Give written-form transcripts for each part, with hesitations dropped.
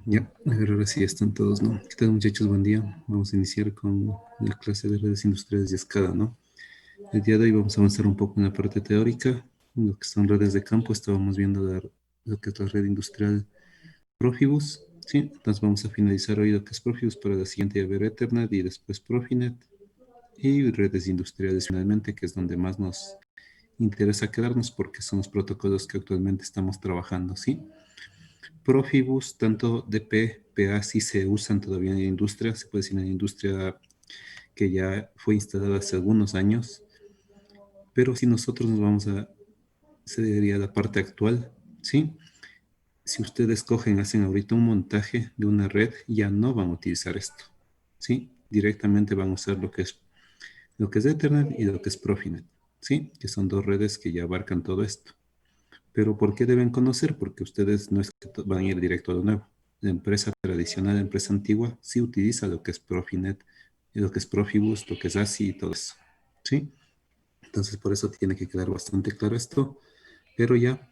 Ya, a ver, ahora sí están todos, ¿no? ¿Qué tal, muchachos? Buen día. Vamos a iniciar con la clase de redes industriales y escala, ¿no? El día de hoy vamos a avanzar un poco en la parte teórica, en lo que son redes de campo. Estábamos viendo lo que es la red industrial Profibus, ¿sí? Entonces vamos a finalizar hoy lo que es Profibus para la siguiente ya ver Ethernet y después Profinet y redes industriales finalmente, que es donde más nos interesa quedarnos porque son los protocolos que actualmente estamos trabajando, ¿sí? Profibus, tanto DP, PA, sí se usan todavía en la industria, se puede decir en la industria que ya fue instalada hace algunos años, pero si nosotros nos vamos a, se diría la parte actual, ¿sí? Si ustedes cogen, hacen ahorita un montaje de una red, ya no van a utilizar esto, ¿sí? Directamente van a usar lo que es Ethernet y lo que es Profinet, ¿sí? Que son dos redes que ya abarcan todo esto. Pero ¿por qué deben conocer? Porque ustedes no es que van a ir directo a lo nuevo. La empresa tradicional, la empresa antigua, sí utiliza lo que es Profinet, lo que es Profibus, lo que es ASI y todo eso. ¿Sí? Entonces, por eso tiene que quedar bastante claro esto. Pero ya,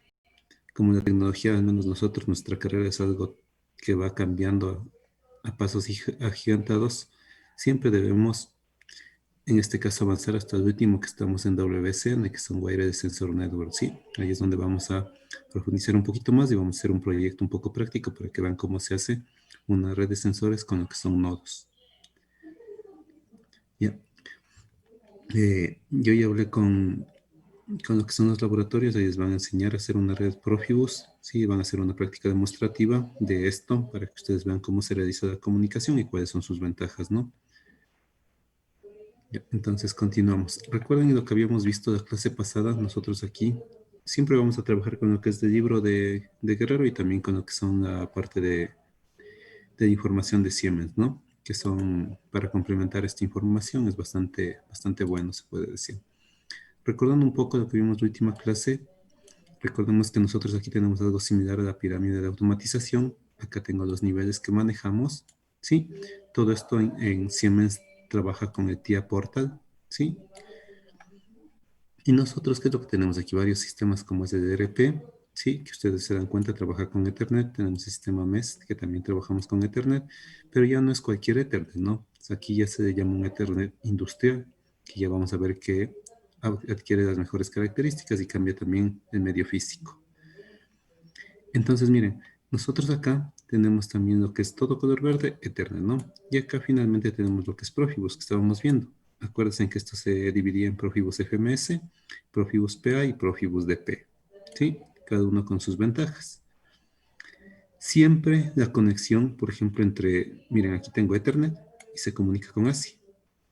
como la tecnología, al menos nosotros, nuestra carrera es algo que va cambiando a pasos agigantados, siempre debemos en este caso avanzar hasta el último que estamos en WCN, que son Wireless Sensor Network, ¿sí? Ahí es donde vamos a profundizar un poquito más y vamos a hacer un proyecto un poco práctico para que vean cómo se hace una red de sensores con lo que son nodos. Ya. Yo ya hablé con lo que son los laboratorios, ellos van a enseñar a hacer una red Profibus, ¿sí? Van a hacer una práctica demostrativa de esto para que ustedes vean cómo se realiza la comunicación y cuáles son sus ventajas, ¿no? Ya, entonces continuamos. Recuerden lo que habíamos visto la clase pasada, nosotros aquí siempre vamos a trabajar con lo que es el libro de Guerrero y también con lo que son la parte de información de Siemens, ¿no? Que son para complementar esta información, es bastante bueno, se puede decir. Recordando un poco lo que vimos en la última clase, recordemos que nosotros aquí tenemos algo similar a la pirámide de automatización. Acá tengo los niveles que manejamos, ¿sí? Todo esto en Siemens trabaja con el TIA Portal, ¿sí? Y nosotros, ¿qué es lo que tenemos aquí? Varios sistemas como es el ERP, sí, que ustedes se dan cuenta, trabaja con Ethernet. Tenemos el sistema MES, que también trabajamos con Ethernet, pero ya no es cualquier Ethernet, ¿no? O sea, aquí ya se le llama un Ethernet industrial, que ya vamos a ver que adquiere las mejores características y cambia también el medio físico. Entonces, miren, nosotros acá tenemos también lo que es todo color verde, Ethernet, ¿no? Y acá finalmente tenemos lo que es Profibus, que estábamos viendo. Acuérdense que esto se dividía en Profibus FMS, Profibus PA y Profibus DP, ¿sí? Cada uno con sus ventajas. Siempre la conexión, por ejemplo, entre, miren, aquí tengo Ethernet y se comunica con ASI.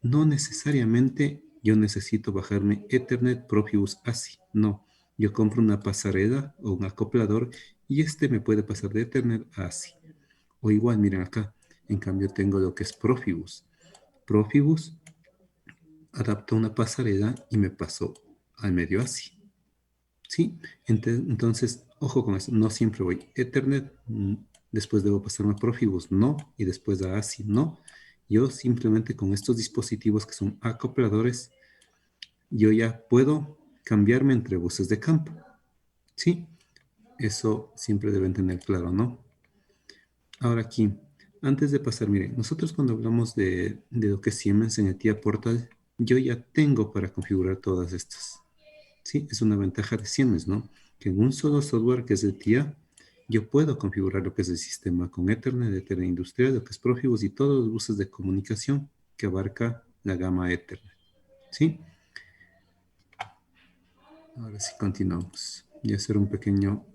No necesariamente yo necesito bajarme Ethernet Profibus ASI, no. Yo compro una pasarela o un acoplador y este me puede pasar de Ethernet a ASI. O igual, miren acá, en cambio tengo lo que es Profibus. Profibus adapta una pasarela y me pasó al medio ASI. ¿Sí? Entonces, ojo con eso, no siempre voy Ethernet, después debo pasarme a Profibus, no, y después a ASI, no. Yo simplemente con estos dispositivos que son acopladores, yo ya puedo cambiarme entre buses de campo. ¿Sí? Eso siempre deben tener claro, ¿no? Ahora aquí, antes de pasar, miren, nosotros cuando hablamos de lo que es Siemens en el TIA Portal, yo ya tengo para configurar todas estas. Sí, es una ventaja de Siemens, ¿no? Que en un solo software que es el TIA, yo puedo configurar lo que es el sistema con Ethernet, Ethernet industrial, lo que es Profibus y todos los buses de comunicación que abarca la gama Ethernet. ¿Sí? Ahora sí continuamos. Y hacer un pequeño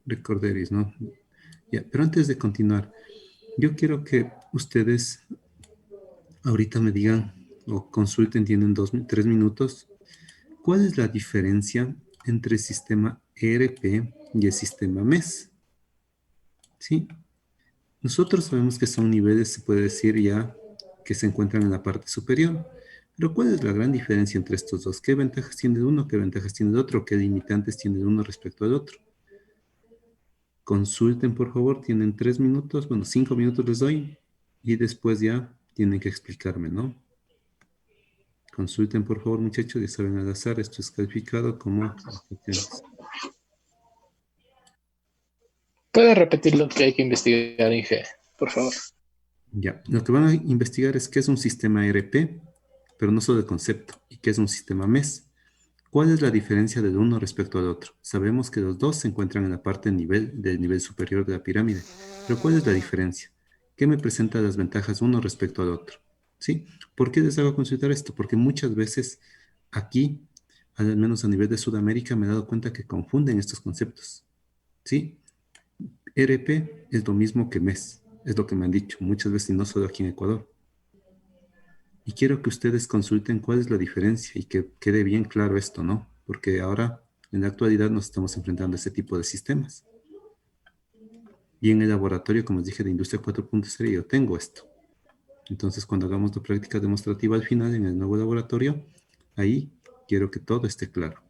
recorderis, ¿no? Ya, pero antes de continuar, yo quiero que ustedes ahorita me digan o consulten, tienen 3 minutos, ¿cuál es la diferencia entre el sistema ERP y el sistema MES? ¿Sí? Nosotros sabemos que son niveles, se puede decir ya, que se encuentran en la parte superior. Pero ¿cuál es la gran diferencia entre estos dos? ¿Qué ventajas tiene el uno? ¿Qué ventajas tiene el otro? ¿Qué limitantes tiene el uno respecto al otro? Consulten, por favor, tienen 3 minutos, bueno, 5 minutos les doy y después ya tienen que explicarme, ¿no? Consulten, por favor, muchachos, ya saben al azar, esto es calificado como presentaciones. ¿Puede repetir lo que hay que investigar, Inge, por favor? Ya, lo que van a investigar es qué es un sistema ERP, pero no solo el concepto, y qué es un sistema MES. ¿Cuál es la diferencia del uno respecto al otro? Sabemos que los dos se encuentran en la parte del nivel superior de la pirámide, pero ¿cuál es la diferencia? ¿Qué me presenta las ventajas uno respecto al otro? ¿Sí? ¿Por qué les hago consultar esto? Porque muchas veces aquí, al menos a nivel de Sudamérica, me he dado cuenta que confunden estos conceptos. ¿Sí? ERP es lo mismo que MES, es lo que me han dicho muchas veces y no solo aquí en Ecuador. Y quiero que ustedes consulten cuál es la diferencia y que quede bien claro esto, ¿no? Porque ahora, en la actualidad, nos estamos enfrentando a ese tipo de sistemas. Y en el laboratorio, como les dije, de Industria 4.0, yo tengo esto. Entonces, cuando hagamos la práctica demostrativa al final en el nuevo laboratorio, ahí quiero que todo esté claro.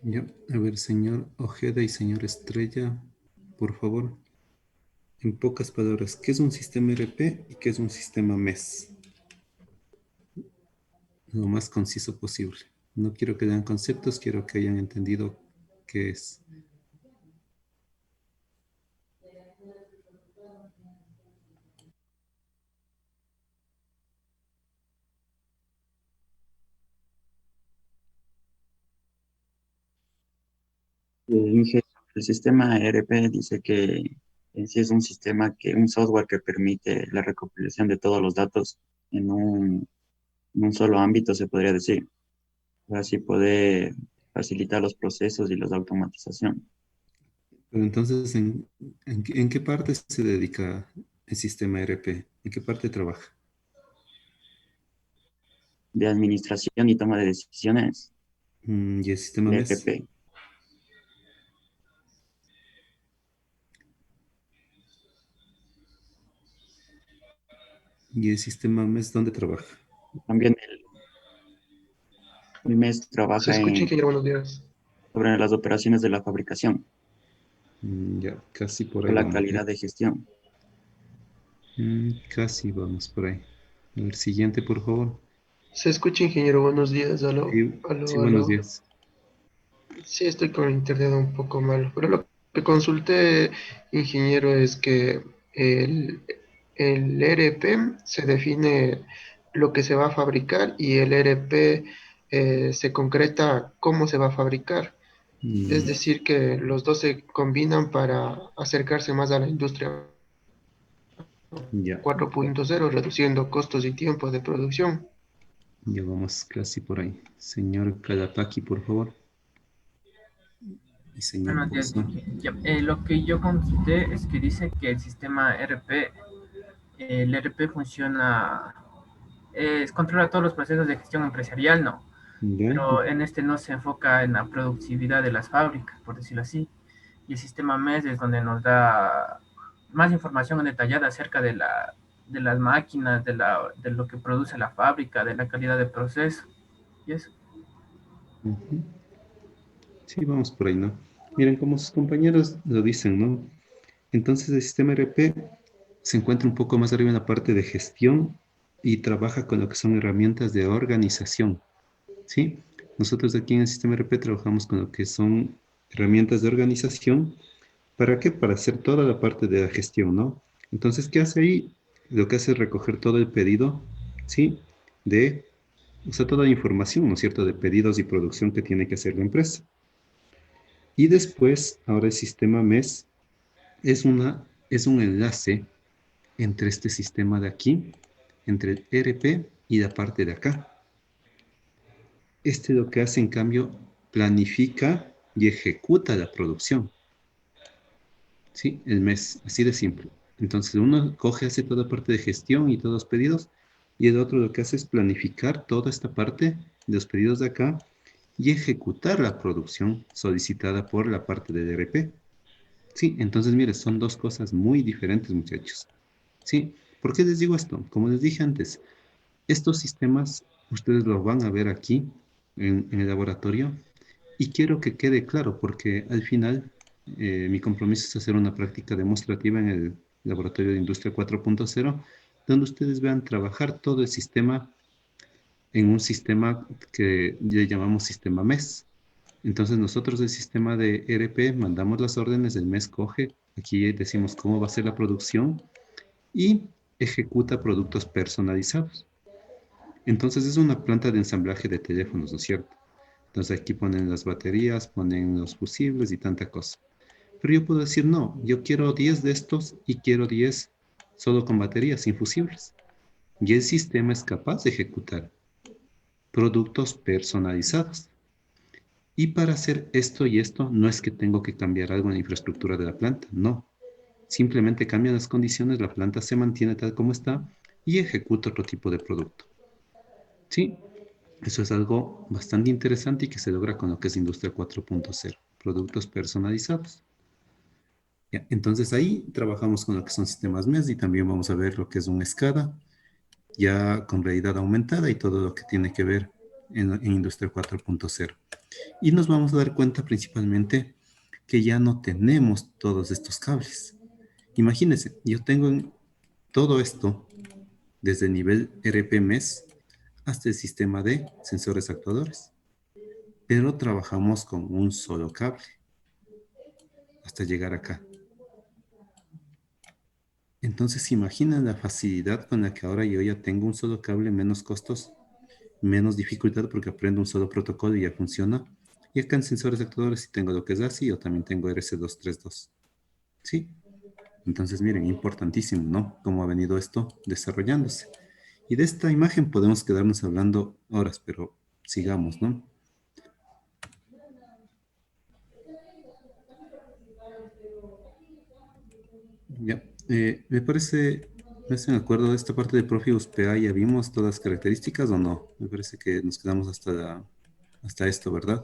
Ya, a ver, señor Ojeda y señor Estrella, por favor, en pocas palabras, ¿qué es un sistema ERP y qué es un sistema MES? Lo más conciso posible. No quiero que den conceptos, quiero que hayan entendido qué es. El sistema ERP dice que en sí es un sistema un software que permite la recopilación de todos los datos en un solo ámbito, se podría decir. Así poder facilitar los procesos y la automatización Pero entonces, ¿en qué parte se dedica el sistema ERP? ¿En qué parte trabaja? de administración y toma de decisiones, ¿Y el sistema el MES? ERP. ¿Y el sistema MES dónde trabaja? También el MES Se trabaja escucha, ingeniero, buenos días. sobre las operaciones de la fabricación Ya, casi por o ahí la vamos, ¿ya? calidad de gestión. Casi vamos por ahí. A ver, siguiente, por favor. Se escucha, ingeniero, buenos días. Aló, Sí, aló, buenos aló. días. Sí, estoy con internet un poco malo, pero lo que consulté, ingeniero, es que el, el ERP se define lo que se va a fabricar y el ERP se concreta cómo se va a fabricar. Es Mm, decir, que los dos se combinan para acercarse más a la industria ya, 4.0, reduciendo costos y tiempo de producción. ya vamos casi por ahí. Señor Kalapaki, por favor. Y señor Buenos días, Pozo. lo que yo consulté es que dice que el sistema RP, el RP funciona, controla todos los procesos de gestión empresarial, ¿no? Ya, Pero en este no se enfoca en la productividad de las fábricas, por decirlo así. Y el sistema MES es donde nos da más información detallada acerca de las máquinas, de lo que produce la fábrica, de la calidad de proceso. Y eso. ujú. Sí, vamos por ahí, ¿no? Miren, como sus compañeros lo dicen, ¿no? Entonces el sistema ERP se encuentra un poco más arriba en la parte de gestión y trabaja con lo que son herramientas de organización, ¿sí? Nosotros aquí en el sistema ERP trabajamos con lo que son herramientas de organización. ¿Para qué? Para hacer toda la parte de la gestión, ¿no? Entonces, ¿qué hace ahí? Lo que hace es recoger todo el pedido, ¿sí? De, o sea, toda la información, ¿no es cierto?, de pedidos y producción que tiene que hacer la empresa. Y después, ahora el sistema MES es un enlace entre este sistema de aquí, entre el ERP y la parte de acá. Este lo que hace, en cambio, planifica y ejecuta la producción, ¿sí? El mes, así de simple. Entonces, uno coge, hace toda parte de gestión y todos los pedidos, y el otro lo que hace es planificar toda esta parte de los pedidos de acá y ejecutar la producción solicitada por la parte del ERP. Sí, entonces, mire, son dos cosas muy diferentes, muchachos. Sí, ¿por qué les digo esto? Como les dije antes, estos sistemas ustedes los van a ver aquí en el laboratorio y quiero que quede claro porque al final mi compromiso es hacer una práctica demostrativa en el laboratorio de Industria 4.0 donde ustedes vean trabajar todo el sistema en un sistema que le llamamos sistema MES. Entonces nosotros del sistema de ERP mandamos las órdenes, el MES coge, aquí decimos cómo va a ser la producción y ejecuta productos personalizados. Entonces es una planta de ensamblaje de teléfonos, ¿no es cierto? Entonces aquí ponen las baterías, ponen los fusibles y tanta cosa. Pero yo puedo decir, no, yo quiero 10 de estos y quiero 10 solo con baterías, sin fusibles. Y el sistema es capaz de ejecutar productos personalizados. Y para hacer esto y esto, no es que tengo que cambiar algo en la infraestructura de la planta, no. Simplemente cambian las condiciones, la planta se mantiene tal como está y ejecuta otro tipo de producto. Sí, eso es algo bastante interesante y que se logra con lo que es Industria 4.0, productos personalizados. Ya, entonces ahí trabajamos con lo que son sistemas MES y también vamos a ver lo que es un SCADA, ya con realidad aumentada y todo lo que tiene que ver en Industria 4.0. Y nos vamos a dar cuenta principalmente que ya no tenemos todos estos cables. Imagínense, yo tengo todo esto desde el nivel RPMES hasta el sistema de sensores actuadores, pero trabajamos con un solo cable hasta llegar acá. Entonces, imaginan la facilidad con la que ahora yo ya tengo un solo cable, menos costos, menos dificultad porque aprendo un solo protocolo y ya funciona. Y acá en sensores actuadores sí tengo lo que es ASI, yo también tengo RS232. ¿Sí? Entonces, miren, importantísimo, ¿no? Cómo ha venido esto desarrollándose. Y de esta imagen podemos quedarnos hablando horas, pero sigamos, ¿no? Ya, me parece, ¿no estoy de acuerdo de esta parte de Profibus PA? ¿Ya vimos todas las características o no? Me parece que nos quedamos hasta esto, ¿verdad?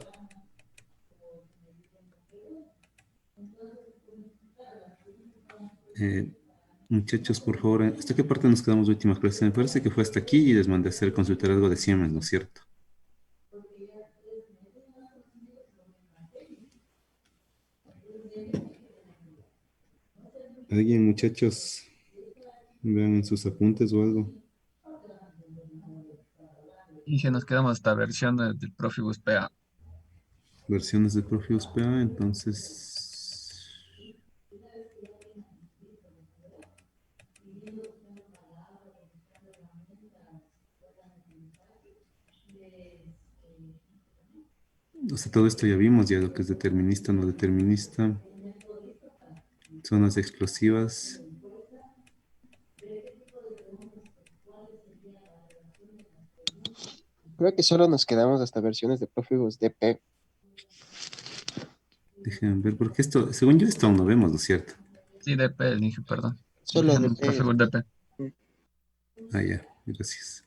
Eh, Muchachos, por favor, ¿hasta qué parte nos quedamos de última clase? Me parece que fue hasta aquí y les mandé a hacer consultar algo de Siemens, ¿no es cierto? ¿Alguien, muchachos, vean en sus apuntes o algo? Y si nos quedamos hasta versiones del Profibus PA. Versiones de Profibus PA, entonces... O sea, todo esto ya vimos, ya lo que es determinista, no determinista, zonas explosivas. Creo que solo nos quedamos hasta versiones de Profibus DP. Déjenme ver, porque esto, según yo, esto aún no vemos, ¿no es cierto? Sí, DP, dije, perdón. Solo Dije, DP. Profibus DP. Ah, ya, gracias.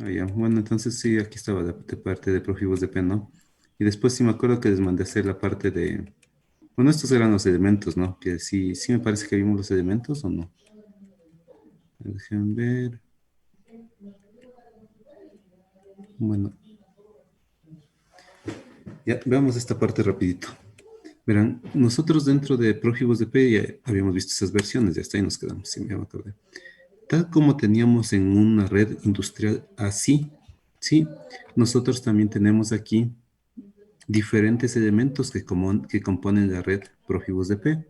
Ah, ya, bueno, entonces sí, aquí estaba la parte de Profibus DP, ¿no? Y después sí me acuerdo que les mandé a hacer la parte de... Bueno, estos eran los elementos, ¿no? Que sí, sí me parece que vimos los elementos o no. Déjenme ver. Bueno, ya, veamos esta parte rapidito. Verán, nosotros dentro de Profibus DP ya habíamos visto esas versiones, ya está, ahí nos quedamos, sí, me acordé. Tal como teníamos en una red industrial así, ¿sí? Nosotros también tenemos aquí diferentes elementos que componen la red Profibus DP.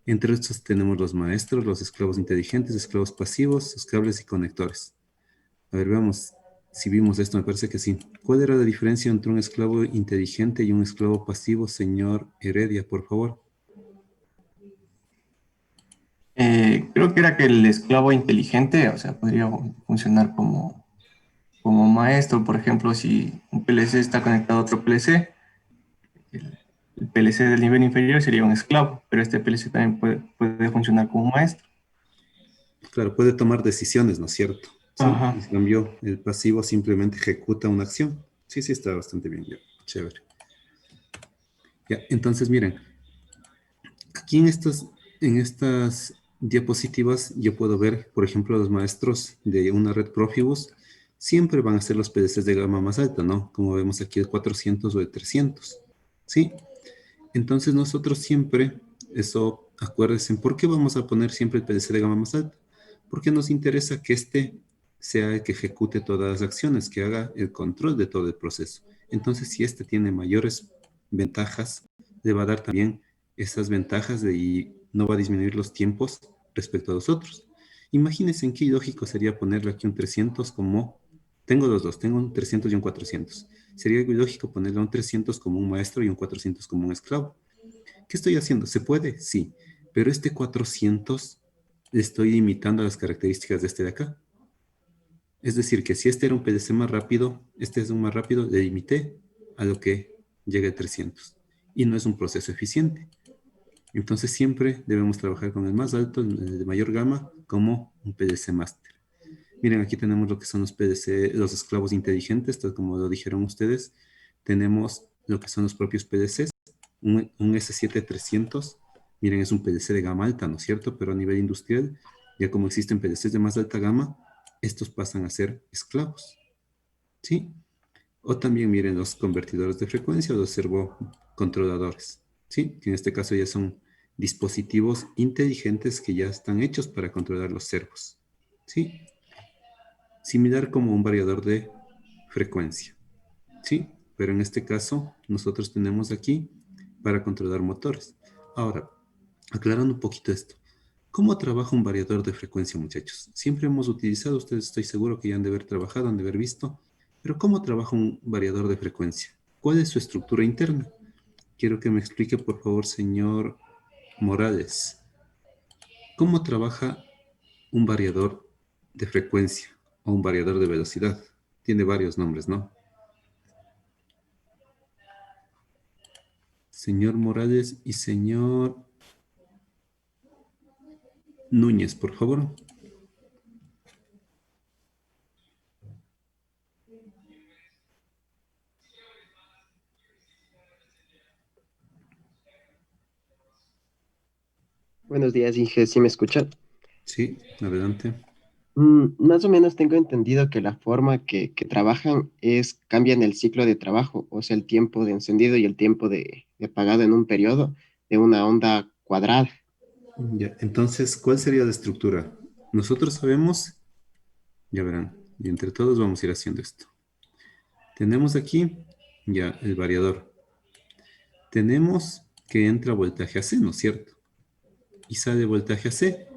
Entre estos tenemos los maestros, los esclavos inteligentes, esclavos pasivos, los cables y conectores. A ver, veamos si vimos esto, me parece que sí. ¿Cuál era la diferencia entre un esclavo inteligente y un esclavo pasivo, señor Heredia, por favor? Creo que era que el esclavo inteligente, o sea, podría funcionar como maestro. Por ejemplo, si un PLC está conectado a otro PLC, el PLC del nivel inferior sería un esclavo, pero este PLC también puede funcionar como un maestro. Claro, puede tomar decisiones, ¿no es cierto? Sí, Ajá. en cambio, el pasivo simplemente ejecuta una acción. Sí, sí, está bastante bien, ya. Chévere. Ya, entonces miren, aquí en estas diapositivas yo puedo ver, por ejemplo, los maestros de una red Profibus siempre van a ser los PDCs de gama más alta, ¿no? Como vemos aquí el 400 o el 300, ¿sí? Entonces nosotros siempre, eso, acuérdense, ¿por qué vamos a poner siempre el PDC de gama más alta? Porque nos interesa que este sea el que ejecute todas las acciones, que haga el control de todo el proceso. Entonces, si este tiene mayores ventajas, le va a dar también esas ventajas y no va a disminuir los tiempos respecto a los otros. Imagínense en qué ilógico sería ponerle aquí un 300 como, tengo los dos, tengo un 300 y un 400. Sería algo ilógico ponerle a un 300 como un maestro y un 400 como un esclavo. ¿Qué estoy haciendo? ¿Se puede? Sí, pero este 400 le estoy limitando las características de este de acá. Es decir, que si este era un PDC más rápido, este es un más rápido, le limité a lo que llegue a 300. Y no es un proceso eficiente. Entonces siempre debemos trabajar con el más alto, el de mayor gama, como un PDC Master. Miren, aquí tenemos lo que son los PDC, los esclavos inteligentes, tal como lo dijeron ustedes. Tenemos lo que son los propios PDCs, un S7300. Miren, es un PDC de gama alta, ¿no es cierto? Pero a nivel industrial, ya como existen PDCs de más alta gama, estos pasan a ser esclavos, ¿sí? O también miren los convertidores de frecuencia o los servocontroladores, ¿sí? Que en este caso ya son dispositivos inteligentes que ya están hechos para controlar los servos, ¿sí? Similar como un variador de frecuencia, ¿sí? Pero en este caso nosotros tenemos aquí para controlar motores. Ahora, aclarando un poquito esto. ¿Cómo trabaja un variador de frecuencia, muchachos? Siempre hemos utilizado, ustedes estoy seguro que ya han de haber trabajado, han de haber visto, pero ¿cómo trabaja un variador de frecuencia? ¿Cuál es su estructura interna? Quiero que me explique, por favor, señor Morales. ¿Cómo trabaja un variador de frecuencia o un variador de velocidad? Tiene varios nombres, ¿no? Señor Morales y señor Núñez, por favor. Buenos días, Inge, ¿sí me escuchan? Sí, adelante. Más o menos tengo entendido que la forma que trabajan es cambian el ciclo de trabajo, o sea, el tiempo de encendido y el tiempo de apagado en un periodo de una onda cuadrada. Ya, entonces, ¿cuál sería la estructura? Nosotros sabemos, ya verán, y entre todos vamos a ir haciendo esto. Tenemos aquí ya el variador. Tenemos que entra voltaje AC, ¿no es cierto? Y sale voltaje AC.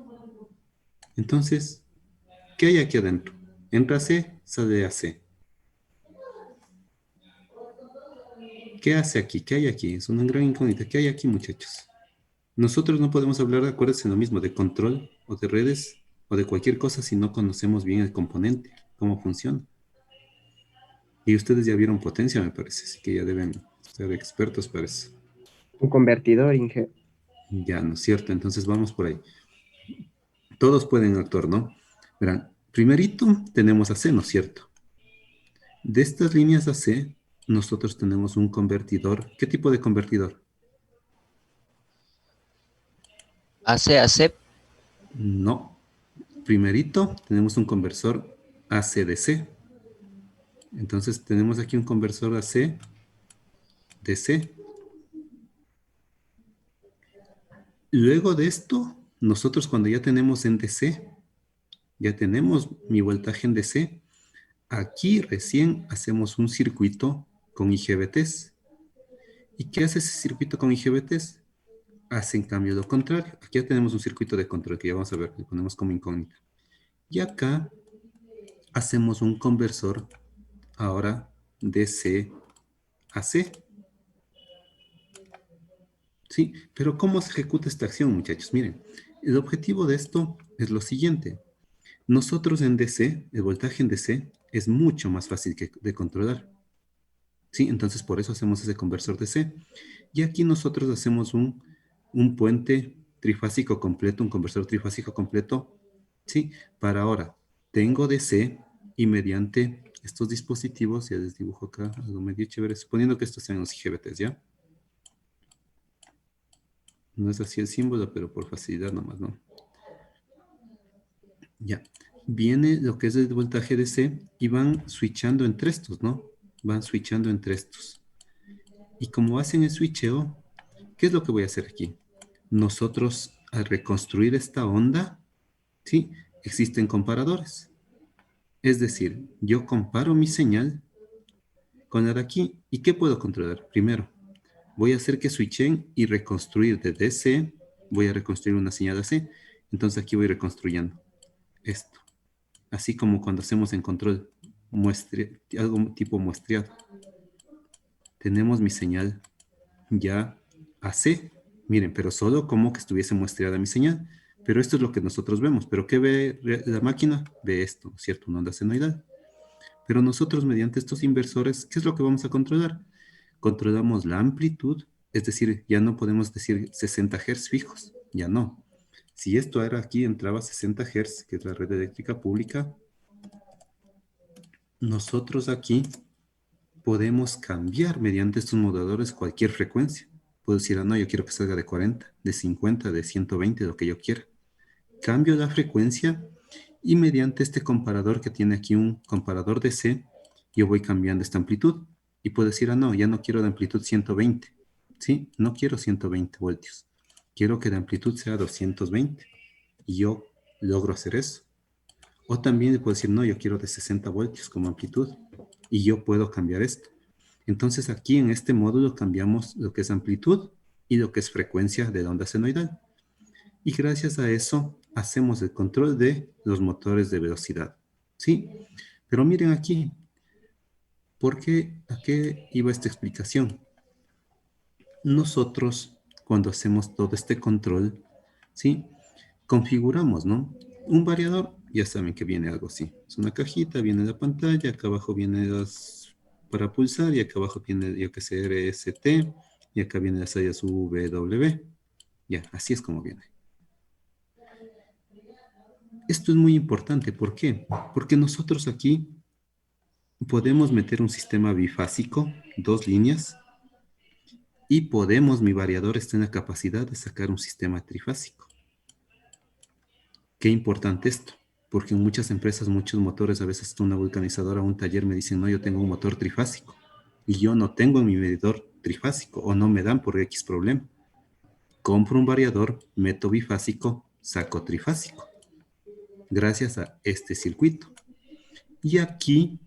Entonces, ¿qué hay aquí adentro? Entra AC, sale AC. ¿Qué hace aquí? ¿Qué hay aquí? Es una gran incógnita. ¿Qué hay aquí, muchachos? Nosotros no podemos hablar, acuérdense lo mismo, de control o de redes o de cualquier cosa si no conocemos bien el componente, cómo funciona. Y ustedes ya vieron potencia, me parece, así que ya deben ser expertos para eso. Un convertidor, Inge. Ya, ¿no es cierto? Entonces vamos por ahí. Todos pueden actuar, ¿no? Verán, primerito tenemos AC, ¿no es cierto? De estas líneas AC, nosotros tenemos un convertidor. ¿Qué tipo de convertidor? AC. No. Primerito tenemos un conversor AC-DC. Entonces tenemos aquí un conversor AC-DC. Luego de esto, nosotros cuando ya tenemos en DC, ya tenemos mi voltaje en DC, aquí recién hacemos un circuito con IGBTs. ¿Y qué hace ese circuito con IGBTs? Hace en cambio lo contrario. Aquí ya tenemos un circuito de control que ya vamos a ver, que ponemos como incógnita. Y acá hacemos un conversor ahora de C a C. ¿Sí? Pero ¿cómo se ejecuta esta acción, muchachos? Miren, el objetivo de esto es lo siguiente. Nosotros en DC, el voltaje en DC es mucho más fácil de controlar. ¿Sí? Entonces por eso hacemos ese conversor DC. Y aquí nosotros hacemos un puente trifásico completo, un conversor trifásico completo. ¿Sí? Para ahora, tengo DC y mediante estos dispositivos, ya les dibujo acá algo medio chévere, suponiendo que estos sean los IGBTs, ¿ya? No es así el símbolo, pero por facilidad nomás, ¿no? Ya. Viene lo que es el voltaje DC y van switchando entre estos, ¿no? Van switchando entre estos. Y como hacen el switcheo, ¿qué es lo que voy a hacer aquí? Nosotros, al reconstruir esta onda, ¿sí? Existen comparadores. Es decir, yo comparo mi señal con la de aquí. ¿Y qué puedo controlar? Primero, voy a hacer que switchen y reconstruir de DC. Voy a reconstruir una señal AC. Entonces aquí voy reconstruyendo esto. Así como cuando hacemos en control algo tipo muestreado. Tenemos mi señal ya AC. Miren, pero solo como que estuviese muestreada mi señal. Pero esto es lo que nosotros vemos. ¿Pero qué ve la máquina? Ve esto, ¿cierto? Una onda senoidal. Pero nosotros mediante estos inversores, ¿qué es lo que vamos a controlar? Controlamos la amplitud, es decir, ya no podemos decir 60 Hz fijos, ya no. Si esto era aquí, entraba 60 Hz, que es la red eléctrica pública, nosotros aquí podemos cambiar mediante estos moduladores cualquier frecuencia. Puedo decir, ah, no, yo quiero que salga de 40, de 50, de 120, lo que yo quiera. Cambio la frecuencia Y mediante este comparador que tiene aquí un comparador DC, yo voy cambiando esta amplitud. Y puedo decir, ah, no, ya no quiero de amplitud 120. ¿Sí? No quiero 120 voltios. Quiero que de amplitud sea 220. Y yo logro hacer eso. O también puedo decir, no, yo quiero de 60 voltios como amplitud. Y yo puedo cambiar esto. Entonces aquí en este módulo cambiamos lo que es amplitud y lo que es frecuencia de la onda senoidal. Y gracias a eso hacemos el control de los motores de velocidad. ¿Sí? Pero miren aquí, ¿a qué iba esta explicación? Nosotros, cuando hacemos todo este control, ¿sí? Configuramos, ¿no? Un variador, ya saben que viene algo así. Es una cajita, viene la pantalla, acá abajo viene las para pulsar y acá abajo viene, yo que sé, RST y acá viene las sayas W. Ya, así es como viene. Esto es muy importante, ¿por qué? Porque nosotros aquí podemos meter un sistema bifásico, 2 líneas, y mi variador está en la capacidad de sacar un sistema trifásico. Qué importante esto, porque en muchas empresas, muchos motores, a veces una vulcanizadora o un taller me dicen, no, yo tengo un motor trifásico, y yo no tengo en mi medidor trifásico, o no me dan por X problema. Compro un variador, meto bifásico, saco trifásico, gracias a este circuito. Y aquí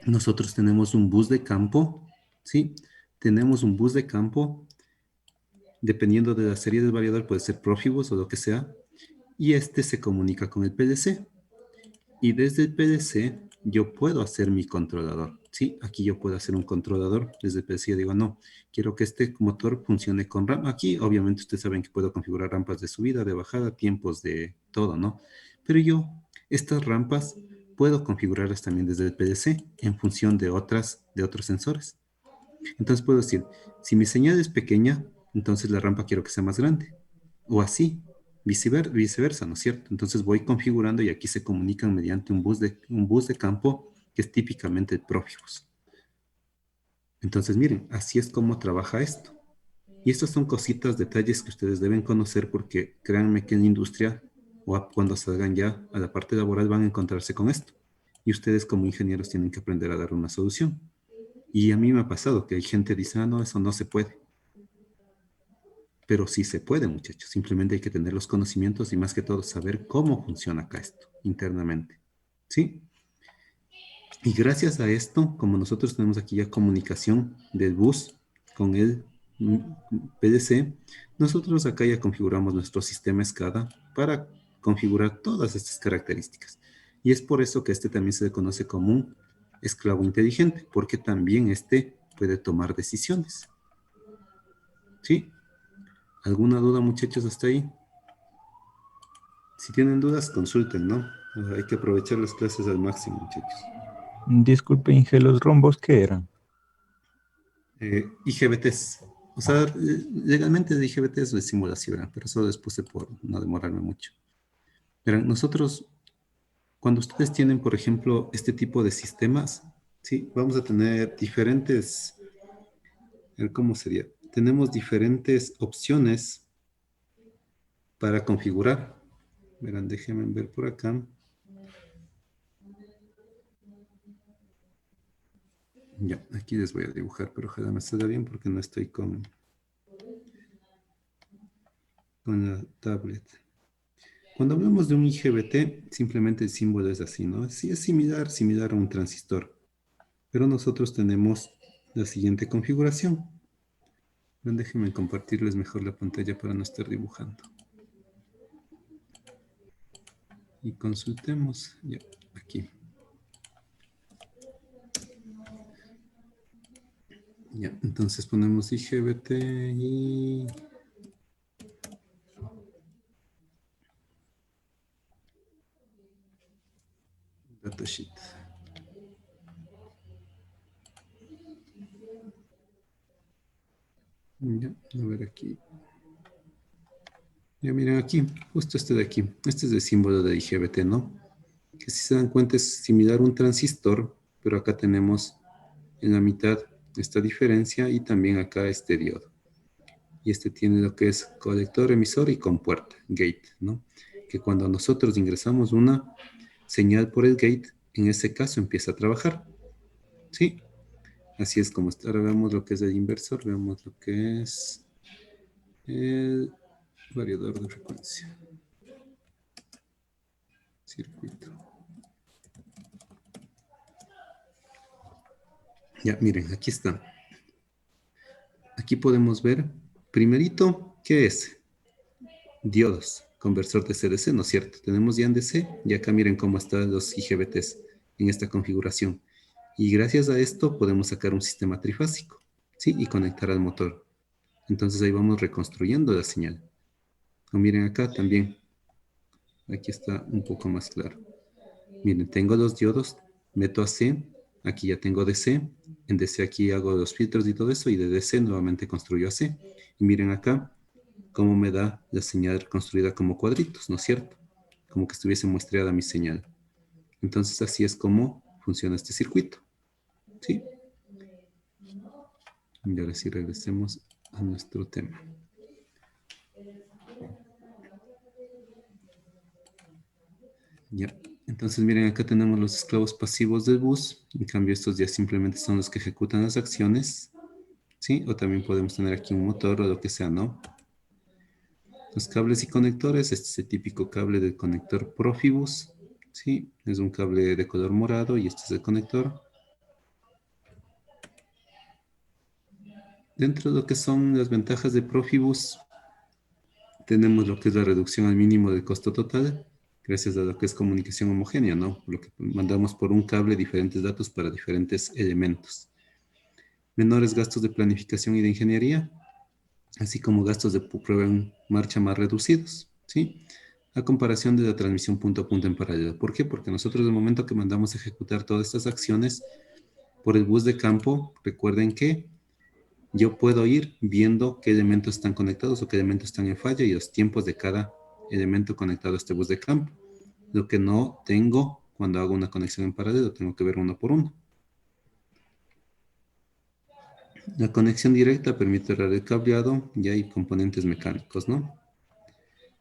nosotros tenemos un bus de campo, ¿sí? Tenemos un bus de campo, dependiendo de la serie del variador, puede ser Profibus o lo que sea, y este se comunica con el PLC. Y desde el PLC yo puedo hacer mi controlador, ¿sí? Aquí yo puedo hacer un controlador. Desde el PLC yo digo, no, quiero que este motor funcione con rampa. Aquí, obviamente, ustedes saben que puedo configurar rampas de subida, de bajada, tiempos de todo, ¿no? Pero yo, estas rampas, puedo configurarlas también desde el PLC en función de otros sensores. Entonces puedo decir, si mi señal es pequeña, entonces la rampa quiero que sea más grande. O así, viceversa, ¿no es cierto? Entonces voy configurando y aquí se comunican mediante un bus de campo que es típicamente el Profibus. Entonces miren, así es como trabaja esto. Y estas son cositas, detalles que ustedes deben conocer porque créanme que en la industria o cuando salgan ya a la parte laboral van a encontrarse con esto. Y ustedes como ingenieros tienen que aprender a dar una solución. Y a mí me ha pasado que hay gente que dice, ah, no, eso no se puede. Pero sí se puede, muchachos. Simplemente hay que tener los conocimientos y más que todo saber cómo funciona acá esto internamente. ¿Sí? Y gracias a esto, como nosotros tenemos aquí ya comunicación del bus con el PDC, nosotros acá ya configuramos nuestro sistema SCADA para configurar todas estas características. Y es por eso que este también se le conoce como un esclavo inteligente, porque también este puede tomar decisiones. ¿Sí? ¿Alguna duda, muchachos, hasta ahí? Si tienen dudas, consulten, ¿no? Hay que aprovechar las clases al máximo, muchachos. Disculpe, Inge, ¿los rombos qué eran? IGBTs. O sea, legalmente de IGBTs de simulación, pero eso les puse por no demorarme mucho. Verán, nosotros, cuando ustedes tienen, por ejemplo, este tipo de sistemas, ¿sí? Vamos a tener diferentes, a ver, ¿cómo sería? Tenemos diferentes opciones para configurar. Verán, déjenme ver por acá. Ya, aquí les voy a dibujar, pero ojalá me salga bien porque no estoy con la tablet. Cuando hablamos de un IGBT, simplemente el símbolo es así, ¿no? Sí, es similar a un transistor. Pero nosotros tenemos la siguiente configuración. Déjenme compartirles mejor la pantalla para no estar dibujando. Y consultemos, ya, aquí. Ya, entonces ponemos IGBT y... datasheet. Ya, a ver aquí. Ya miren aquí, justo este de aquí. Este es el símbolo de IGBT, ¿no? Que si se dan cuenta es similar a un transistor, pero acá tenemos en la mitad esta diferencia y también acá este diodo. Y este tiene lo que es colector, emisor y compuerta, gate, ¿no? que cuando nosotros ingresamos una señal por el gate, en ese caso empieza a trabajar. ¿Sí? Así es como está. Ahora veamos lo que es el inversor, veamos lo que es el variador de frecuencia. Circuito. Ya, miren, aquí está. Aquí podemos ver, primerito, ¿qué es? Diodos, conversor de CDC, ¿no es cierto? Tenemos ya en DC, y acá miren cómo están los IGBTs en esta configuración. Y gracias a esto podemos sacar un sistema trifásico, ¿sí? Y conectar al motor. Entonces ahí vamos reconstruyendo la señal. O miren acá también. Aquí está un poco más claro. Miren, tengo los diodos, meto a C, aquí ya tengo DC, en DC aquí hago los filtros y todo eso, y de DC nuevamente construyo a C. Y miren acá cómo me da la señal reconstruida como cuadritos, ¿no es cierto? Como que estuviese muestreada mi señal. Entonces así es como funciona este circuito, ¿sí? Y ahora sí regresemos a nuestro tema. Ya, entonces miren, acá tenemos los esclavos pasivos del bus. En cambio, estos ya simplemente son los que ejecutan las acciones, ¿sí? O también podemos tener aquí un motor o lo que sea, ¿no? Los cables y conectores, este es el típico cable del conector Profibus, ¿sí? Es un cable de color morado y este es el conector. Dentro de lo que son las ventajas de Profibus, tenemos lo que es la reducción al mínimo del costo total, gracias a lo que es comunicación homogénea, ¿no? Por lo que mandamos por un cable diferentes datos para diferentes elementos. Menores gastos de planificación y de ingeniería, así como gastos de prueba en marcha más reducidos, ¿sí? A comparación de la transmisión punto a punto en paralelo. ¿Por qué? Porque nosotros el momento que mandamos a ejecutar todas estas acciones por el bus de campo, recuerden que yo puedo ir viendo qué elementos están conectados o qué elementos están en falla y los tiempos de cada elemento conectado a este bus de campo. Lo que no tengo cuando hago una conexión en paralelo, tengo que ver uno por uno. La conexión directa permite ahorrar el cableado y hay componentes mecánicos, ¿no?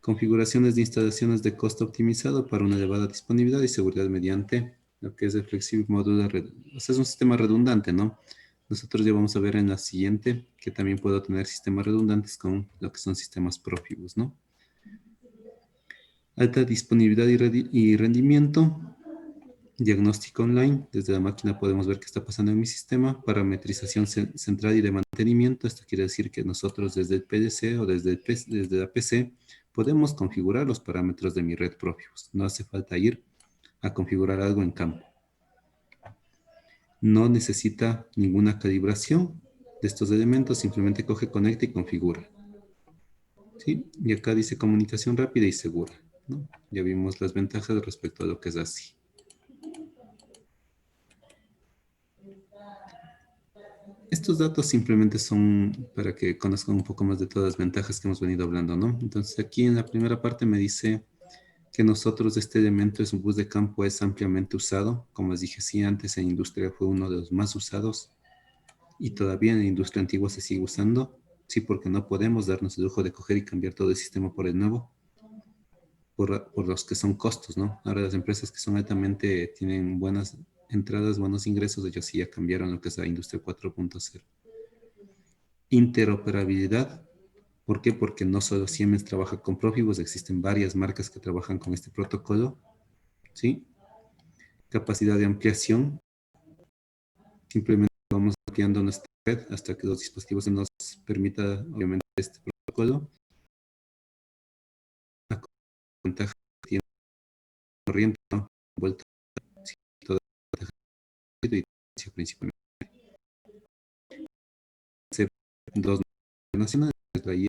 Configuraciones de instalaciones de costo optimizado para una elevada disponibilidad y seguridad mediante lo que es el Flexible Modular. O sea, es un sistema redundante, ¿no? Nosotros ya vamos a ver en la siguiente que también puedo tener sistemas redundantes con lo que son sistemas Profibus, ¿no? Alta disponibilidad y rendimiento. Diagnóstico online. Desde la máquina podemos ver qué está pasando en mi sistema. Parametrización central y de mantenimiento. Esto quiere decir que nosotros desde el PLC o desde la PC podemos configurar los parámetros de mi red Profibus. No hace falta ir a configurar algo en campo. No necesita ninguna calibración de estos elementos. Simplemente coge, conecta y configura. ¿Sí? Y acá dice comunicación rápida y segura, ¿no? Ya vimos las ventajas respecto a lo que es así. Estos datos simplemente son para que conozcan un poco más de todas las ventajas que hemos venido hablando, ¿no? Entonces aquí en la primera parte me dice que nosotros este elemento es un bus de campo, es ampliamente usado. Como les dije, sí, antes en industria fue uno de los más usados y todavía en la industria antigua se sigue usando. Sí, porque no podemos darnos el lujo de coger y cambiar todo el sistema por el nuevo, por los que son costos, ¿no? Ahora las empresas que son altamente, tienen buenas entradas, buenos ingresos, ellos sí ya cambiaron lo que es la industria 4.0. Interoperabilidad. ¿Por qué? Porque no solo Siemens trabaja con Profibus, existen varias marcas que trabajan con este protocolo, ¿sí? Capacidad de ampliación. Simplemente vamos ampliando nuestra red hasta que los dispositivos se nos permita, obviamente, este protocolo. La ventaja que tiene corriente, ¿no? Vuelta, sí, toda la y principalmente. Dos nacionales, la I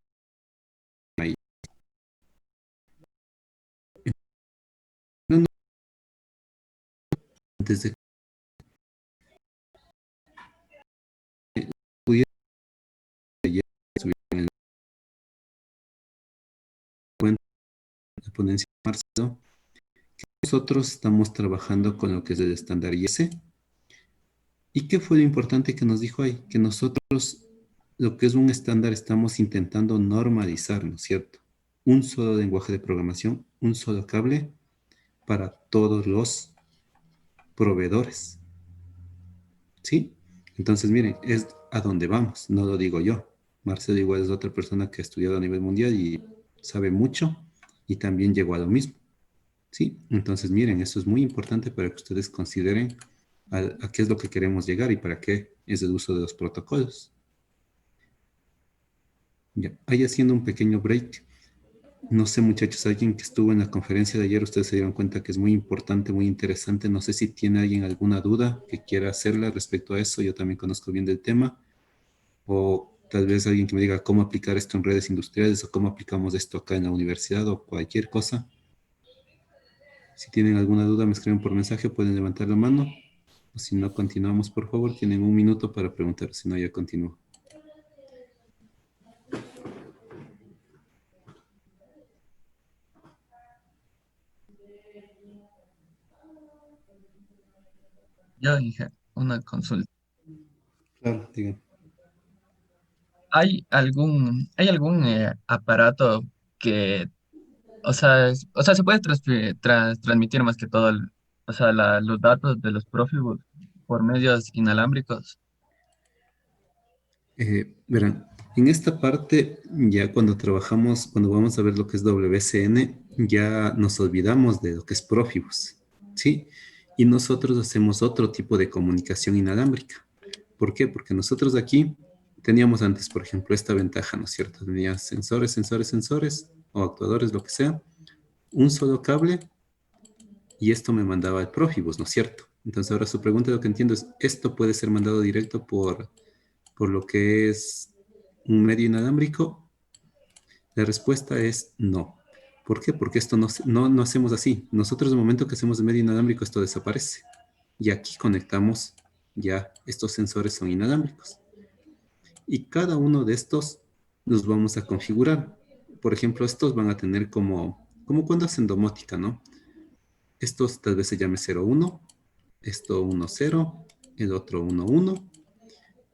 ahí. Antes de que pudiera subir en la ponencia de marzo, nosotros estamos trabajando con lo que es el estándar IS. ¿Y qué fue lo importante que nos dijo ahí? Que nosotros, lo que es un estándar, estamos intentando normalizar, ¿no es cierto? Un solo lenguaje de programación un solo cable para todos los proveedores. ¿Sí? Entonces, miren, es a donde vamos, no lo digo yo. Marcelo igual es otra persona que ha estudiado a nivel mundial y sabe mucho y también llegó a lo mismo. ¿Sí? Entonces, miren, eso es muy importante para que ustedes consideren a qué es lo que queremos llegar y para qué es el uso de los protocolos. Ya, ahí haciendo un pequeño break. No sé, muchachos, alguien que estuvo en la conferencia de ayer, ustedes se dieron cuenta que es muy importante, muy interesante. No sé si tiene alguien alguna duda que quiera hacerla respecto a eso. Yo también conozco bien del tema. O tal vez alguien que me diga cómo aplicar esto en redes industriales o cómo aplicamos esto acá en la universidad o cualquier cosa. Si tienen alguna duda, me escriben por mensaje, pueden levantar la mano. O si no, continuamos, por favor. Tienen un minuto para preguntar, si no, ya continúo. Yo dije, una consulta. Claro, digan. ¿Hay algún aparato que, o sea, se puede transmitir más que todo, o sea, los datos de los Profibus por medios inalámbricos? Verán, en esta parte, ya cuando trabajamos, cuando vamos a ver lo que es WCN, ya nos olvidamos de lo que es Profibus, ¿sí? Y nosotros hacemos otro tipo de comunicación inalámbrica. ¿Por qué? Porque nosotros aquí teníamos antes, por ejemplo, esta ventaja, ¿no es cierto? Tenías sensores, sensores, sensores, o actuadores, lo que sea, un solo cable, y esto me mandaba el Profibus, ¿no es cierto? Entonces ahora su pregunta, lo que entiendo es, ¿esto puede ser mandado directo por lo que es un medio inalámbrico? La respuesta es no. ¿Por qué? Porque esto no hacemos así. Nosotros, el momento que hacemos de medio inalámbrico, esto desaparece. Y aquí conectamos, ya estos sensores son inalámbricos. Y cada uno de estos los vamos a configurar. Por ejemplo, estos van a tener como cuando hacen domótica, ¿no? Estos tal vez se llame 01, esto 10, el otro 11.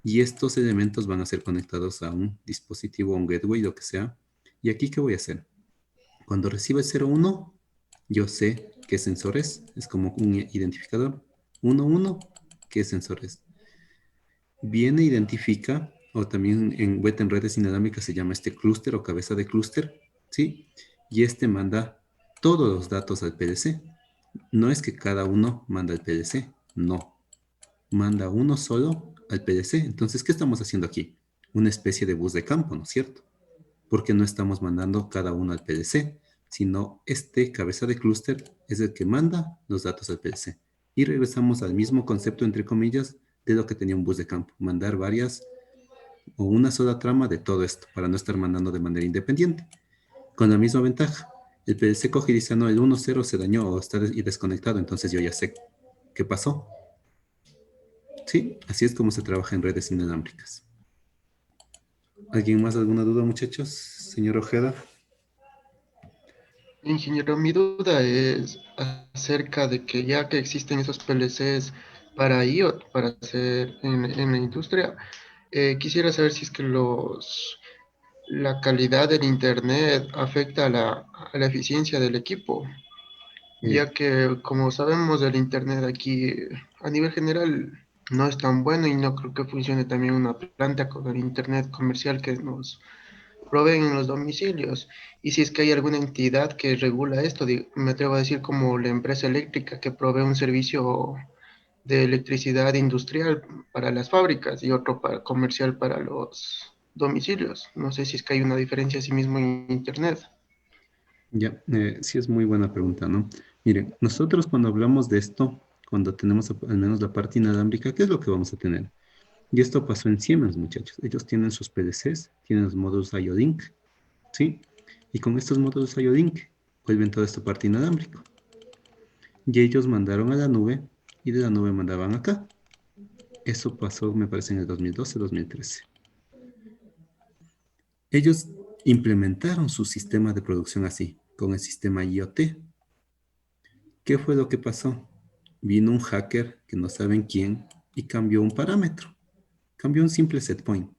Y estos elementos van a ser conectados a un dispositivo, a un gateway, lo que sea. ¿Y aquí qué voy a hacer? Cuando reciba el 01, yo sé qué sensor es como un identificador. 11, ¿qué sensor es? Viene, identifica, o también en web en redes inalámbricas se llama este clúster o cabeza de clúster, ¿sí? Y este manda todos los datos al PLC. No es que cada uno manda al PLC, no. Manda uno solo al PLC. Entonces, ¿qué estamos haciendo aquí? Una especie de bus de campo, ¿no es cierto? Porque no estamos mandando cada uno al PLC, sino este cabeza de clúster es el que manda los datos al PLC. Y regresamos al mismo concepto, entre comillas, de lo que tenía un bus de campo, mandar varias o una sola trama de todo esto, para no estar mandando de manera independiente. Con la misma ventaja, el PLC coge y dice, no, el 10 se dañó o está desconectado, entonces yo ya sé qué pasó. Sí, así es como se trabaja en redes inalámbricas. ¿Alguien más alguna duda, muchachos? Señor Ojeda. Ingeniero, mi duda es acerca de que ya que existen esos PLCs para IoT, para hacer en la industria, quisiera saber si es que la calidad del Internet afecta a la eficiencia del equipo, ya que como sabemos el Internet aquí a nivel general no es tan bueno y no creo que funcione también una planta con el Internet comercial que nos proveen en los domicilios. Y si es que hay alguna entidad que regula esto, me atrevo a decir como la empresa eléctrica que provee un servicio de electricidad industrial para las fábricas y otro comercial para los domicilios. No sé si es que hay una diferencia así mismo en Internet. Ya, sí es muy buena pregunta, ¿no? Miren, nosotros cuando hablamos de esto, cuando tenemos al menos la parte inalámbrica, ¿qué es lo que vamos a tener? Y esto pasó en Siemens, muchachos. Ellos tienen sus PLCs, tienen los módulos IO-Link, ¿sí? Y con estos módulos IO-Link vuelven toda esta parte inalámbrica. Y ellos mandaron a la nube y de la nube mandaban acá. Eso pasó, me parece, en el 2012, 2013. Ellos implementaron su sistema de producción así, con el sistema IoT. ¿Qué fue lo que pasó? Vino un hacker, que no saben quién, y cambió un parámetro. Cambió un simple set point.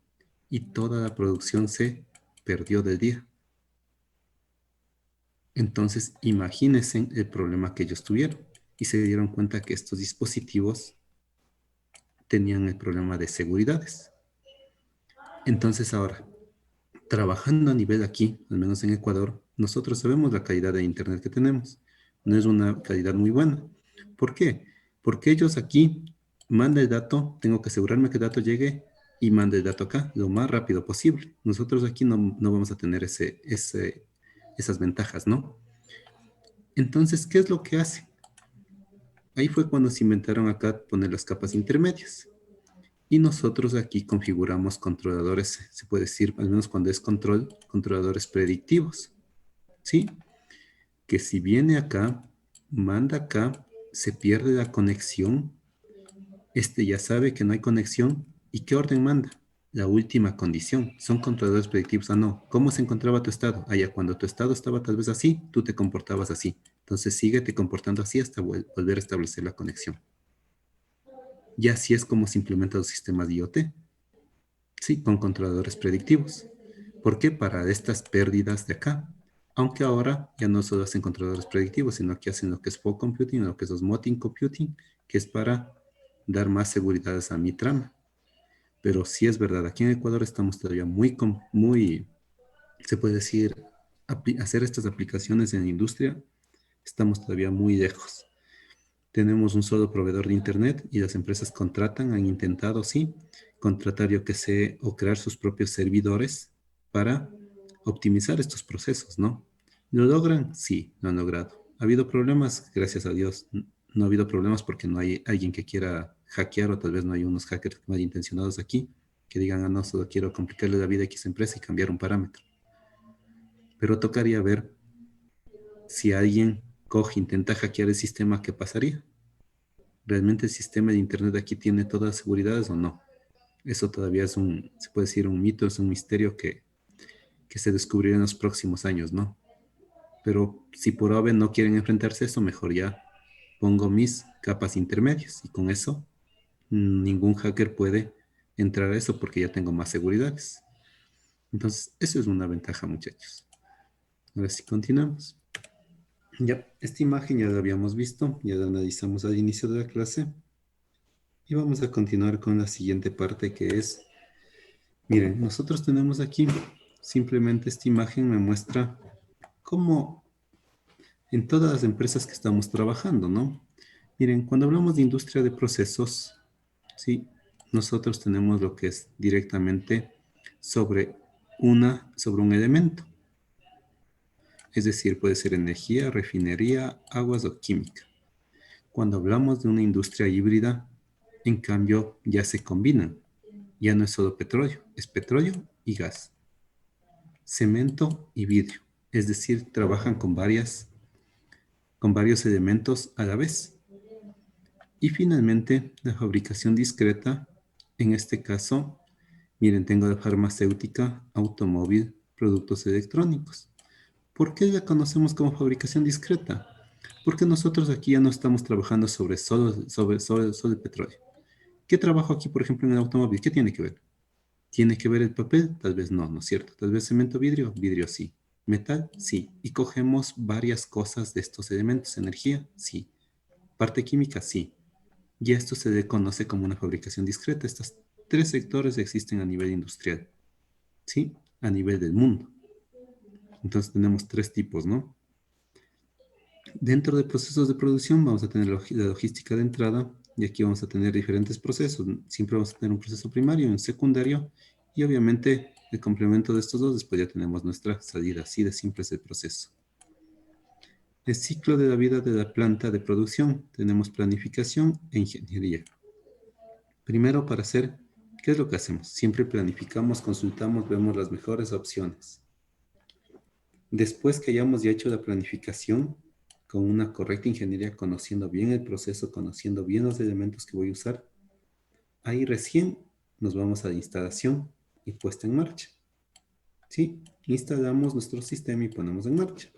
Y toda la producción se perdió del día. Entonces, imagínense el problema que ellos tuvieron y se dieron cuenta que estos dispositivos tenían el problema de seguridades. Entonces ahora, trabajando a nivel aquí, al menos en Ecuador, nosotros sabemos la calidad de internet que tenemos. No es una calidad muy buena. ¿Por qué? Porque ellos aquí mandan el dato, tengo que asegurarme que el dato llegue y manda el dato acá lo más rápido posible. Nosotros aquí no vamos a tener esas ventajas, ¿no? Entonces, ¿qué es lo que hace? Ahí fue cuando se inventaron acá poner las capas intermedias. Y nosotros aquí configuramos controladores, se puede decir, al menos cuando es control, controladores predictivos. ¿Sí? Que si viene acá, manda acá, se pierde la conexión, este ya sabe que no hay conexión, ¿y qué orden manda? La última condición. Son controladores predictivos. Ah, no. ¿Cómo se encontraba tu estado? Ah, ya, cuando tu estado estaba tal vez así, tú te comportabas así. Entonces síguete comportando así hasta volver a establecer la conexión. Y así es como se implementan los sistemas de IoT. Sí, con controladores predictivos. ¿Por qué? Para estas pérdidas de acá. Aunque ahora ya no solo hacen controladores predictivos, sino que hacen lo que es fog computing, lo que es osmotic computing, que es para dar más seguridad a mi trama. Pero sí es verdad, aquí en Ecuador estamos todavía muy, se puede decir, hacer estas aplicaciones en la industria, estamos todavía muy lejos. Tenemos un solo proveedor de Internet y las empresas han intentado, sí, contratar, yo que sé, o crear sus propios servidores para optimizar estos procesos, ¿no? ¿Lo logran? Sí, lo han logrado. ¿Ha habido problemas? Gracias a Dios. No ha habido problemas porque no hay alguien que quiera hackear o tal vez no hay unos hackers malintencionados aquí que digan, ah, no, solo quiero complicarle la vida a X empresa y cambiar un parámetro. Pero tocaría ver si alguien coge, intenta hackear el sistema, ¿qué pasaría? ¿Realmente el sistema de Internet aquí tiene todas las seguridades o no? Eso todavía es se puede decir, un mito, es un misterio que se descubrirá en los próximos años, ¿no? Pero si por ahora no quieren enfrentarse a eso, mejor ya pongo mis capas intermedias y con eso ningún hacker puede entrar a eso porque ya tengo más seguridades. Entonces, eso es una ventaja, muchachos. Ahora sí, continuamos. Ya, esta imagen ya la habíamos visto, ya la analizamos al inicio de la clase. Y vamos a continuar con la siguiente parte que es, miren, nosotros tenemos aquí, simplemente esta imagen me muestra cómo en todas las empresas que estamos trabajando, ¿no? Miren, cuando hablamos de industria de procesos, sí, nosotros tenemos lo que es directamente sobre sobre un elemento. Es decir, puede ser energía, refinería, aguas o química. Cuando hablamos de una industria híbrida, en cambio, ya se combinan. Ya no es solo petróleo, es petróleo y gas. Cemento y vidrio. Es decir, trabajan con varios elementos a la vez. Y finalmente, la fabricación discreta, en este caso, miren, tengo la farmacéutica, automóvil, productos electrónicos. ¿Por qué la conocemos como fabricación discreta? Porque nosotros aquí ya no estamos trabajando solo el petróleo. ¿Qué trabajo aquí, por ejemplo, en el automóvil? ¿Qué tiene que ver? ¿Tiene que ver el papel? Tal vez no, ¿no es cierto? Tal vez cemento, vidrio, vidrio sí. Metal, sí. Y cogemos varias cosas de estos elementos. Energía, sí. Parte química, sí. Y esto se le conoce como una fabricación discreta. Estos tres sectores existen a nivel industrial, ¿sí? A nivel del mundo. Entonces tenemos tres tipos, ¿no? Dentro de procesos de producción vamos a tener la logística de entrada y aquí vamos a tener diferentes procesos. Siempre vamos a tener un proceso primario y un secundario y obviamente el complemento de estos dos, después ya tenemos nuestra salida. Así de simple es el proceso. El ciclo de la vida de la planta de producción. Tenemos planificación e ingeniería. Primero para hacer, ¿qué es lo que hacemos? Siempre planificamos, consultamos, vemos las mejores opciones. Después que hayamos ya hecho la planificación, con una correcta ingeniería, conociendo bien el proceso, conociendo bien los elementos que voy a usar, ahí recién nos vamos a la instalación y puesta en marcha. ¿Sí? Instalamos nuestro sistema y ponemos en marcha.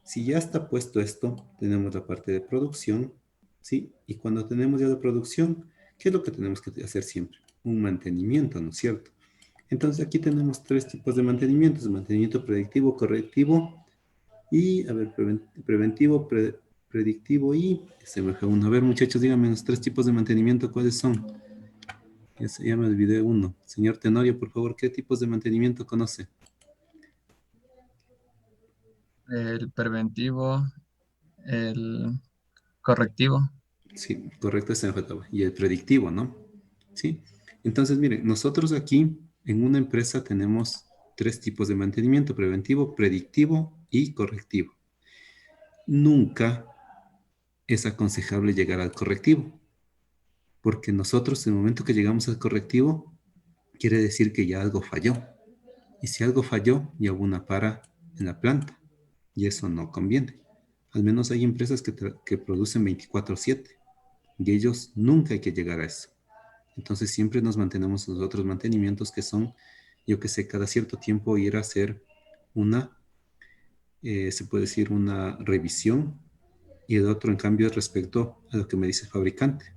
Si ya está puesto esto, tenemos la parte de producción, ¿sí? Y cuando tenemos ya la producción, ¿qué es lo que tenemos que hacer siempre? Un mantenimiento, ¿no es cierto? Entonces aquí tenemos tres tipos de mantenimientos: mantenimiento predictivo, correctivo Y, a ver, preventivo, predictivo y se me fue uno. A ver, muchachos, díganme los 3 tipos de mantenimiento, ¿cuáles son? Ya me olvidé uno. Señor Tenorio, por favor, ¿qué tipos de mantenimiento conoce? El preventivo, el correctivo. Sí, correcto, ese me faltaba. Y el predictivo, ¿no? Sí. Entonces, miren, nosotros aquí en una empresa tenemos 3 tipos de mantenimiento: preventivo, predictivo y correctivo. Nunca es aconsejable llegar al correctivo, porque nosotros en el momento que llegamos al correctivo, quiere decir que ya algo falló. Y si algo falló, ya hubo una para en la planta. Y eso no conviene. Al menos hay empresas que producen 24/7. Y ellos nunca hay que llegar a eso. Entonces siempre nos mantenemos los otros mantenimientos que son, yo que sé, cada cierto tiempo ir a hacer una, se puede decir, una revisión. Y el otro, en cambio, es respecto a lo que me dice el fabricante.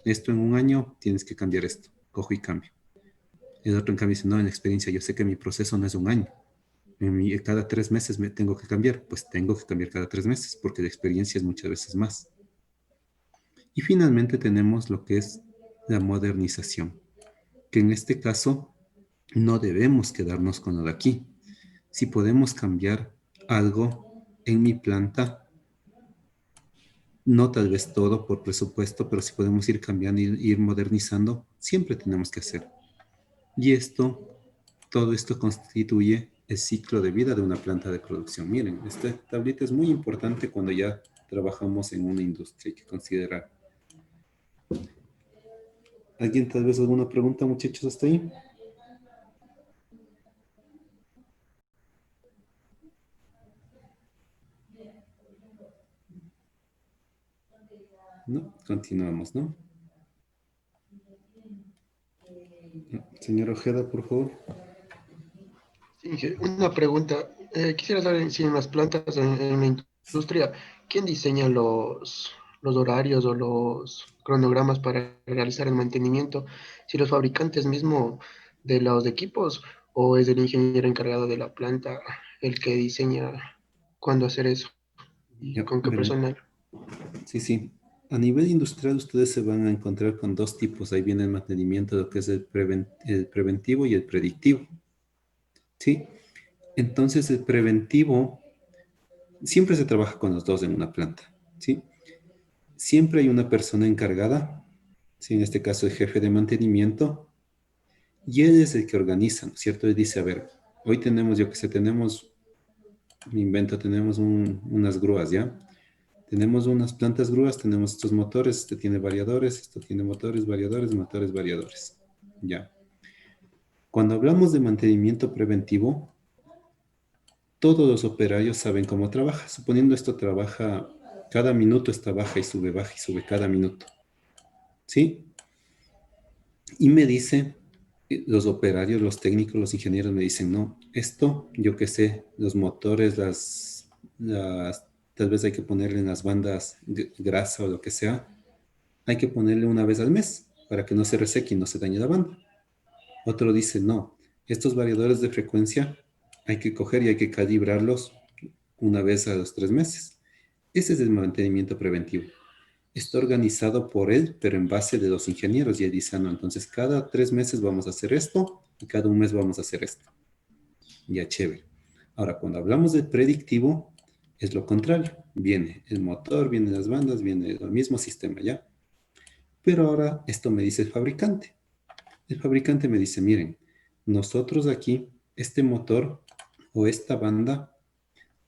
Esto en un año tienes que cambiar esto. Cojo y cambio. El otro, en cambio, dice, no, en la experiencia yo sé que mi proceso no es un año. Cada 3 meses me tengo que cambiar. Pues tengo que cambiar cada 3 meses porque la experiencia es muchas veces más. Y finalmente tenemos lo que es la modernización, que en este caso no debemos quedarnos con lo de aquí. Si podemos cambiar algo en mi planta, no tal vez todo por presupuesto, pero si podemos ir cambiando y ir modernizando, siempre tenemos que hacer. Y todo esto constituye el ciclo de vida de una planta de producción. Miren, esta tablita es muy importante cuando ya trabajamos en una industria, hay que considerar. ¿Alguien tal vez alguna pregunta, muchachos, hasta ahí? No, continuamos, ¿no? No. Señor Ojeda, por favor. Sí, una pregunta. Quisiera saber si en las plantas, en la industria, ¿quién diseña los horarios o los cronogramas para realizar el mantenimiento? ¿Si los fabricantes mismos de los equipos o es el ingeniero encargado de la planta el que diseña cuándo hacer eso y Ya, con qué verán. personal? Sí, sí. A nivel industrial ustedes se van a encontrar con 2 tipos. Ahí viene el mantenimiento, lo que es el preventivo y el predictivo. ¿Sí? Entonces el preventivo, siempre se trabaja con los dos en una planta. ¿Sí? Siempre hay una persona encargada, ¿sí? En este caso el jefe de mantenimiento, y él es el que organiza, ¿no es cierto? Él dice, a ver, hoy tenemos, yo que sé, tenemos, me invento, tenemos unas grúas, ¿ya? Tenemos unas plantas grúas, tenemos estos motores, este tiene variadores, esto tiene motores, variadores, motores, variadores. Ya. Cuando hablamos de mantenimiento preventivo, todos los operarios saben cómo trabaja. Suponiendo esto trabaja, cada minuto está baja y sube cada minuto. ¿Sí? Y me dice, los operarios, los técnicos, los ingenieros me dicen, no, esto, yo qué sé, los motores, tal vez hay que ponerle en las bandas grasa o lo que sea, hay que ponerle una vez al mes para que no se reseque y no se dañe la banda. Otro dice, no, estos variadores de frecuencia hay que coger y hay que calibrarlos una vez a los 3 meses. Ese es el mantenimiento preventivo. Está organizado por él, pero en base de los ingenieros. Y él dice, no, entonces cada 3 meses vamos a hacer esto y cada un mes vamos a hacer esto. Ya, chévere. Ahora, cuando hablamos del predictivo, es lo contrario. Viene el motor, vienen las bandas, viene el mismo sistema, ¿ya? Pero ahora esto me dice el fabricante. El fabricante me dice, miren, nosotros aquí, este motor o esta banda,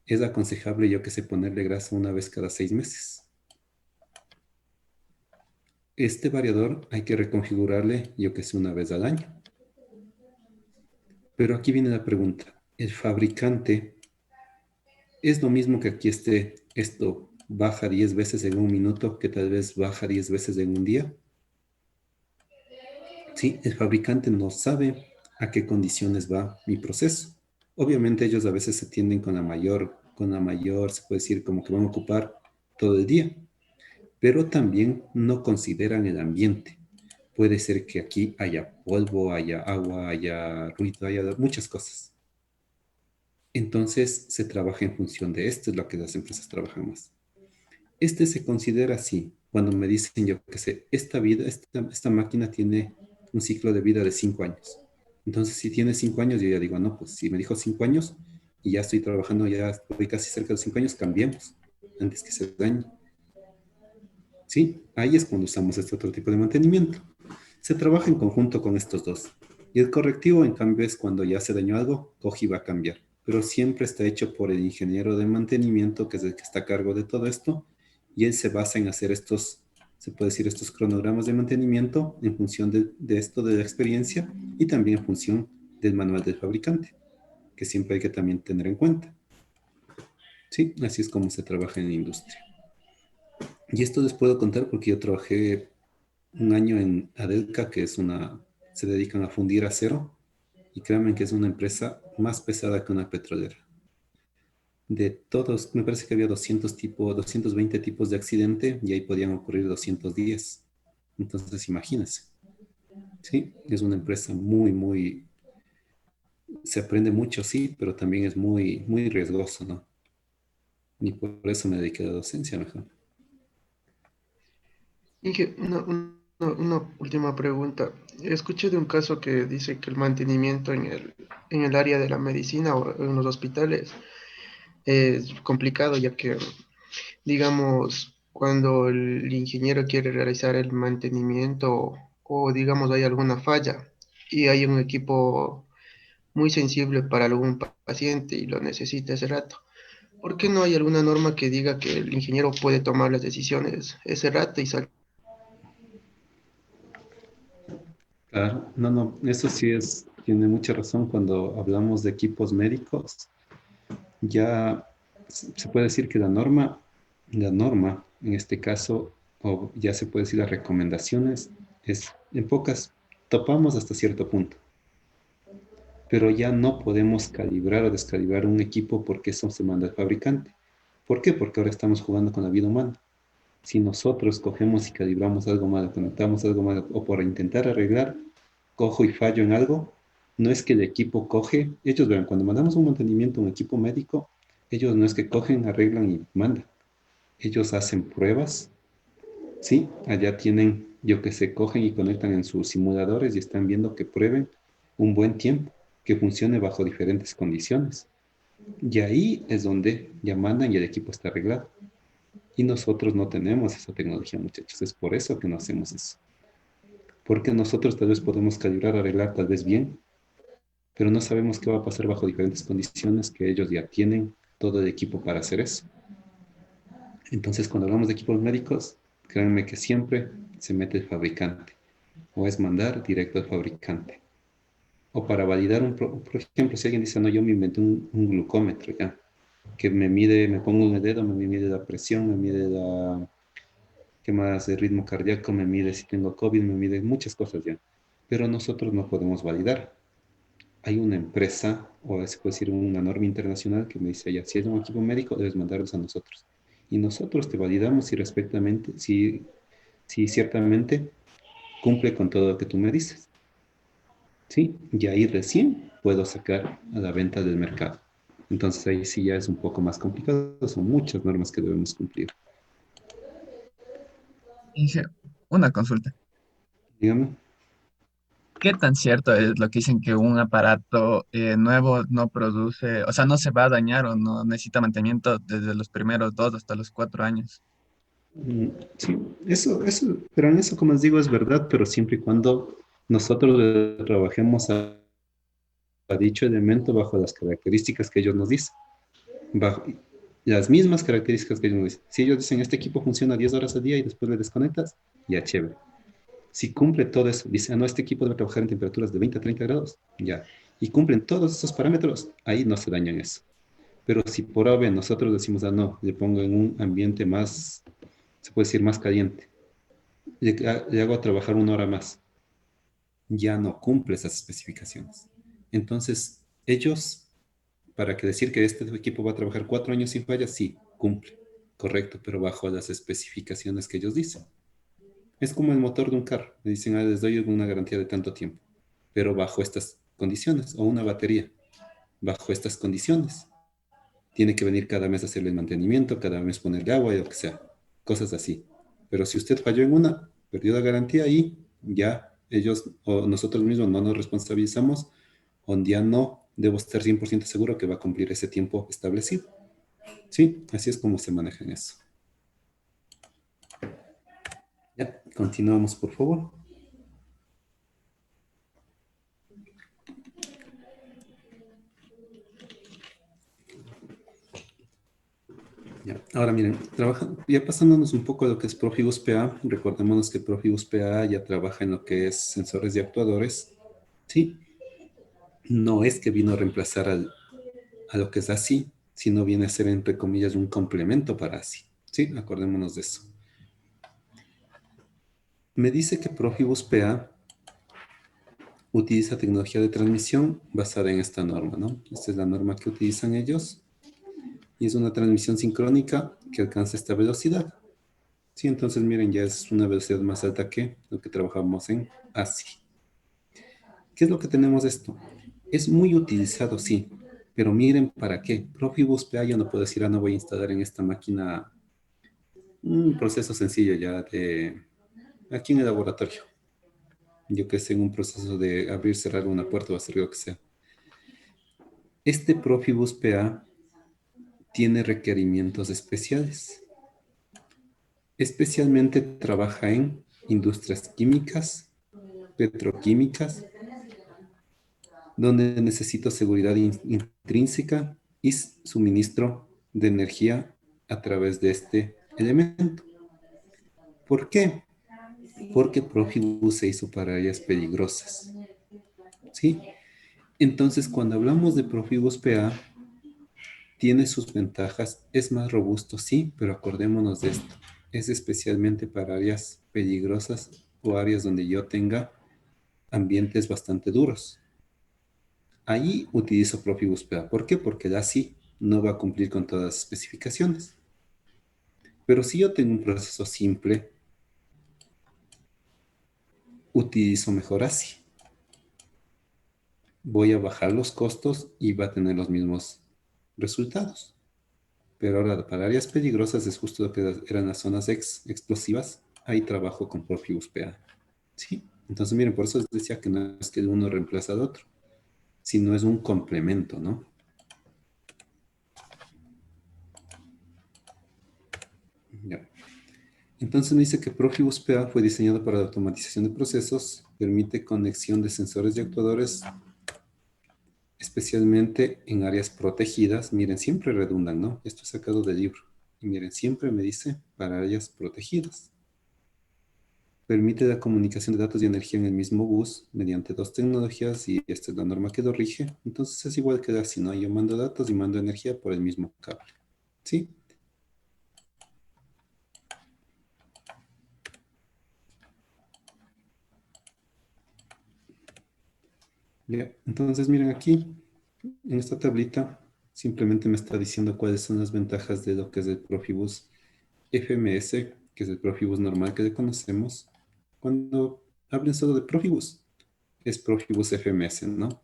es aconsejable, yo que sé, ponerle grasa una vez cada 6 meses. Este variador hay que reconfigurarle, yo que sé, una vez al año. Pero aquí viene la pregunta. ¿El fabricante es lo mismo que aquí esto baja 10 veces en un minuto que tal vez baja 10 veces en un día? Sí, el fabricante no sabe a qué condiciones va mi proceso. Obviamente ellos a veces se tienden con la mayor, se puede decir como que van a ocupar todo el día, pero también no consideran el ambiente. Puede ser que aquí haya polvo, haya agua, haya ruido, haya muchas cosas. Entonces se trabaja en función de esto, es lo que las empresas trabajan más. Este se considera así. Cuando me dicen, yo que sé, esta máquina tiene un ciclo de vida de 5 años. Entonces, si tiene 5 años, yo ya digo, no, pues si me dijo 5 años y ya estoy trabajando, ya estoy casi cerca de 5 años, cambiemos antes que se dañe. Sí, ahí es cuando usamos este otro tipo de mantenimiento. Se trabaja en conjunto con estos dos. Y el correctivo, en cambio, es cuando ya se dañó algo, coge y va a cambiar. Pero siempre está hecho por el ingeniero de mantenimiento, que es el que está a cargo de todo esto, y él se basa en hacer estos, se puede decir, estos cronogramas de mantenimiento en función de esto, de la experiencia, y también en función del manual del fabricante, que siempre hay que también tener en cuenta. Sí, así es como se trabaja en la industria. Y esto les puedo contar porque yo trabajé un año en Adelca, que es se dedican a fundir acero, y créanme que es una empresa más pesada que una petrolera. De todos, me parece que había 220 tipos de accidente y ahí podían ocurrir 210. Entonces, imagínense, ¿sí? Es una empresa se aprende mucho, sí, pero también es muy riesgoso, ¿no? Y por eso me dediqué a la docencia mejor. Inge, una última pregunta. Escuché de un caso que dice que el mantenimiento en el área de la medicina o en los hospitales es complicado, ya que, digamos, cuando el ingeniero quiere realizar el mantenimiento o, digamos, hay alguna falla y hay un equipo muy sensible para algún paciente y lo necesita ese rato. ¿Por qué no hay alguna norma que diga que el ingeniero puede tomar las decisiones ese rato y salir? Claro, no, eso sí tiene mucha razón cuando hablamos de equipos médicos. Ya se puede decir que la norma, en este caso, o ya se puede decir las recomendaciones, en pocas, topamos hasta cierto punto, pero ya no podemos calibrar o descalibrar un equipo porque eso se manda al fabricante. ¿Por qué? Porque ahora estamos jugando con la vida humana. Si nosotros cogemos y calibramos algo mal, conectamos algo mal, o por intentar arreglar, cojo y fallo en algo, no es que el equipo coge, ellos vean, cuando mandamos un mantenimiento a un equipo médico, ellos no es que cogen, arreglan y mandan. Ellos hacen pruebas, ¿sí? Allá tienen, yo que sé, cogen y conectan en sus simuladores y están viendo que prueben un buen tiempo, que funcione bajo diferentes condiciones. Y ahí es donde ya mandan y el equipo está arreglado. Y nosotros no tenemos esa tecnología, muchachos. Es por eso que no hacemos eso. Porque nosotros tal vez podemos calibrar, arreglar tal vez bien, pero no sabemos qué va a pasar bajo diferentes condiciones que ellos ya tienen todo el equipo para hacer eso. Entonces, cuando hablamos de equipos médicos, créanme que siempre se mete el fabricante o es mandar directo al fabricante. O para validar por ejemplo, si alguien dice, no, yo me inventé un glucómetro ya, que me mide, me pongo en el dedo, me mide la presión, me mide ¿qué más? El ritmo cardíaco, me mide si tengo COVID, me mide muchas cosas ya. Pero nosotros no podemos validar. Hay una empresa, o se puede decir una norma internacional que me dice, ya, si es un equipo médico, debes mandarlos a nosotros. Y nosotros te validamos si ciertamente cumple con todo lo que tú me dices. ¿Sí? Y ahí recién puedo sacar a la venta del mercado. Entonces ahí sí ya es un poco más complicado, son muchas normas que debemos cumplir. Inge, una consulta. Dígame. ¿Qué tan cierto es lo que dicen que un aparato nuevo no produce, o sea, no se va a dañar o no necesita mantenimiento desde los primeros 2 hasta los 4 años? Sí, pero en eso, como les digo, es verdad, pero siempre y cuando nosotros le trabajemos a dicho elemento bajo las características que ellos nos dicen, bajo las mismas características que ellos nos dicen. Si ellos dicen, este equipo funciona 10 horas al día y después le desconectas, ya chévere. Si cumple todo eso, dice, no, este equipo debe trabajar en temperaturas de 20 a 30 grados, ya. Y cumplen todos esos parámetros, ahí no se dañan eso. Pero si por ave nosotros decimos, no, le pongo en un ambiente más, se puede decir, más caliente, le hago trabajar 1 hora más, ya no cumple esas especificaciones. Entonces, ellos, para que decir que este equipo va a trabajar 4 años sin fallas, sí, cumple, correcto, pero bajo las especificaciones que ellos dicen. Es como el motor de un carro, le dicen, les doy una garantía de tanto tiempo, pero bajo estas condiciones, o una batería. bajo estas condiciones. Tiene que venir cada mes a hacerle el mantenimiento, cada mes ponerle agua y lo que sea, cosas así. Pero si usted falló en una, perdió la garantía y ya ellos o nosotros mismos no nos responsabilizamos, o ya no debo estar 100% seguro que va a cumplir ese tiempo establecido. Sí, así es como se maneja en eso. Ya, continuamos, por favor. Ya, ahora miren, ya pasándonos un poco a lo que es Profibus PA, recordémonos que Profibus PA ya trabaja en lo que es sensores y actuadores, ¿sí? No es que vino a reemplazar a lo que es ASI, sino viene a ser, entre comillas, un complemento para ASI, ¿sí? Acordémonos de eso. Me dice que Profibus PA utiliza tecnología de transmisión basada en esta norma, ¿no? Esta es la norma que utilizan ellos y es una transmisión sincrónica que alcanza esta velocidad. Sí, entonces miren, ya es una velocidad más alta que lo que trabajamos en ASI. ¿Qué es lo que tenemos esto? Es muy utilizado, sí, pero miren para qué. Profibus PA yo no puedo decir, no voy a instalar en esta máquina un proceso sencillo ya de aquí en el laboratorio. Yo que sé, en un proceso de abrir, cerrar una puerta o hacer lo que sea. Este Profibus PA tiene requerimientos especiales. Especialmente trabaja en industrias químicas, petroquímicas, donde necesito seguridad intrínseca y suministro de energía a través de este elemento. ¿Por qué? Porque Profibus se hizo para áreas peligrosas. ¿Sí? Entonces, cuando hablamos de Profibus PA, tiene sus ventajas, es más robusto, sí, pero acordémonos de esto. Es especialmente para áreas peligrosas o áreas donde yo tenga ambientes bastante duros. Ahí utilizo Profibus PA. ¿Por qué? Porque el ASI no va a cumplir con todas las especificaciones. Pero si yo tengo un proceso simple, utilizo mejor ASI. Voy a bajar los costos y va a tener los mismos resultados. Pero ahora, para áreas peligrosas es justo lo que eran las zonas explosivas. Ahí trabajo con Profibus PA. ¿Sí? Entonces, miren, por eso les decía que no es que uno reemplaza al otro, sino es un complemento, ¿no? Ya. Entonces me dice que Profibus PA fue diseñado para la automatización de procesos, permite conexión de sensores y actuadores, especialmente en áreas protegidas. Miren, siempre redundan, ¿no? Esto es sacado del libro. Y miren, siempre me dice para áreas protegidas. Permite la comunicación de datos y energía en el mismo bus mediante dos tecnologías y esta es la norma que lo rige. Entonces es igual que así, ¿no? Yo mando datos y mando energía por el mismo cable. ¿Sí? Ya. Entonces miren aquí, en esta tablita, simplemente me está diciendo cuáles son las ventajas de lo que es el Profibus FMS, que es el Profibus normal que le conocemos. Cuando hablen solo de Profibus, es Profibus FMS, ¿no?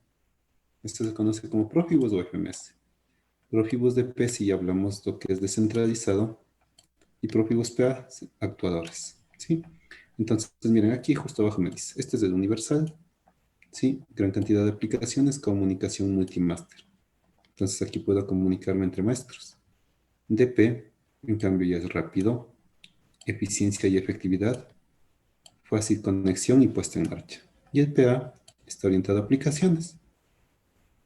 Esto se conoce como Profibus o FMS. Profibus DP si ya hablamos lo que es descentralizado y Profibus PA actuadores, ¿sí? Entonces, miren, aquí justo abajo me dice, este es el universal, ¿sí? Gran cantidad de aplicaciones, comunicación multimaster. Entonces aquí puedo comunicarme entre maestros. DP, en cambio, ya es rápido, eficiencia y efectividad, fácil conexión y puesta en marcha. Y el PA está orientado a aplicaciones.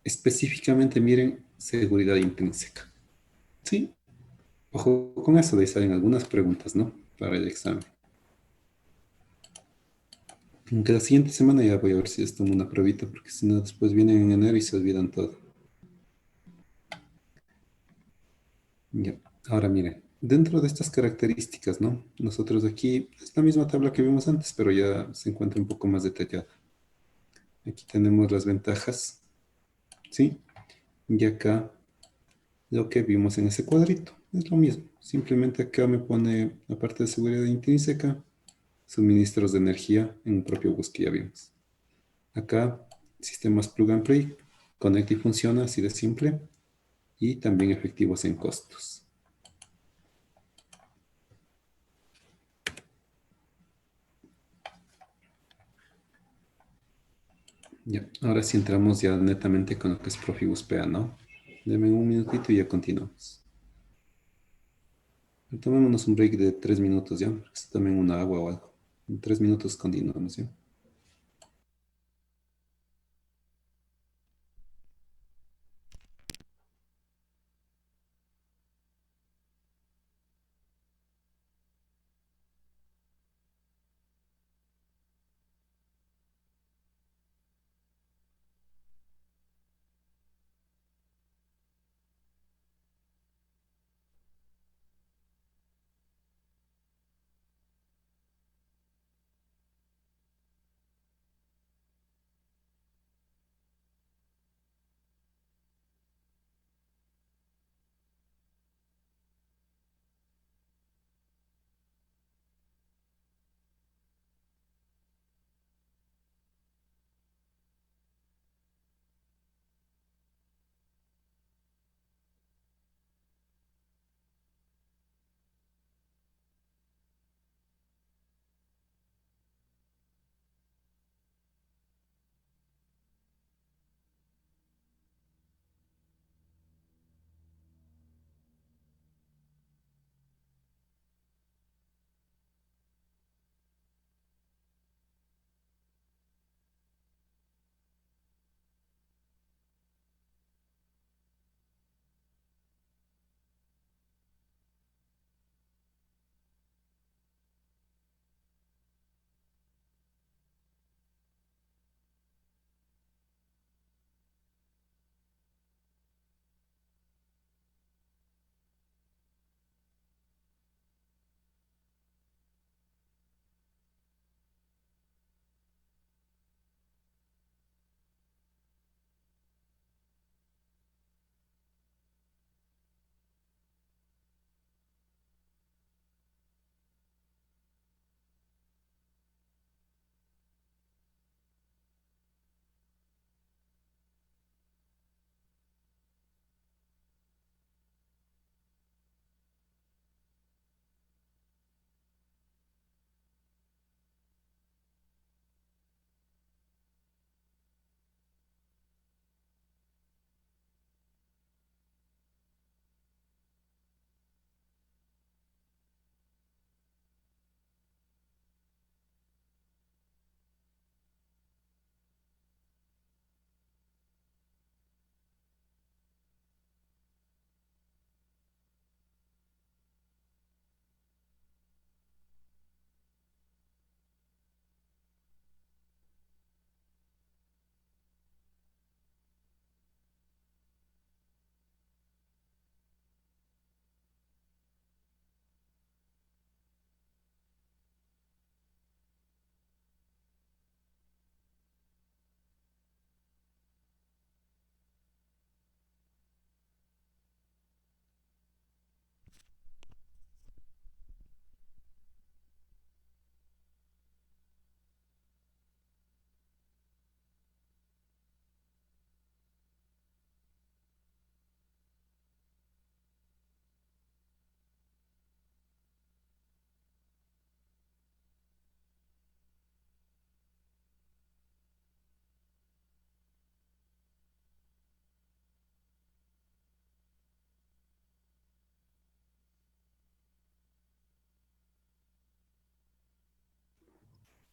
Específicamente, miren, seguridad intrínseca. ¿Sí? Ojo con eso, de ahí salen algunas preguntas, ¿no? Para el examen. Aunque la siguiente semana ya voy a ver si les tomo una pruebita, porque si no, después vienen en enero y se olvidan todo. Ya. Ahora miren, dentro de estas características, ¿no? Nosotros aquí, es la misma tabla que vimos antes, pero ya se encuentra un poco más detallada. Aquí tenemos las ventajas, ¿sí? Y acá lo que vimos en ese cuadrito, es lo mismo. Simplemente acá me pone la parte de seguridad intrínseca, suministros de energía en un propio bus que ya vimos. Acá, sistemas plug and play, conecta y funciona así de simple, y también efectivos en costos. Ya, ahora sí entramos ya netamente con lo que es Profibus PA, ¿no? Deme un minutito y ya continuamos. Tomémonos un break de 3 minutos ya, para que se tomen una agua o algo. En 3 minutos continuamos ya.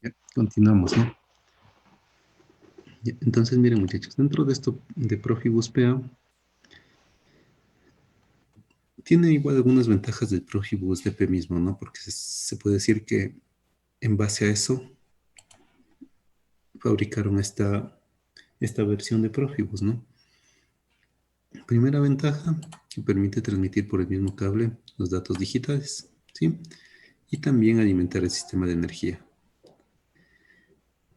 Ya, continuamos, ¿no? Ya, entonces, miren muchachos, dentro de esto de Profibus PA, tiene igual algunas ventajas del Profibus DP mismo, ¿no? Porque se puede decir que en base a eso fabricaron esta versión de Profibus, ¿no? Primera ventaja, que permite transmitir por el mismo cable los datos digitales, ¿sí? Y también alimentar el sistema de energía.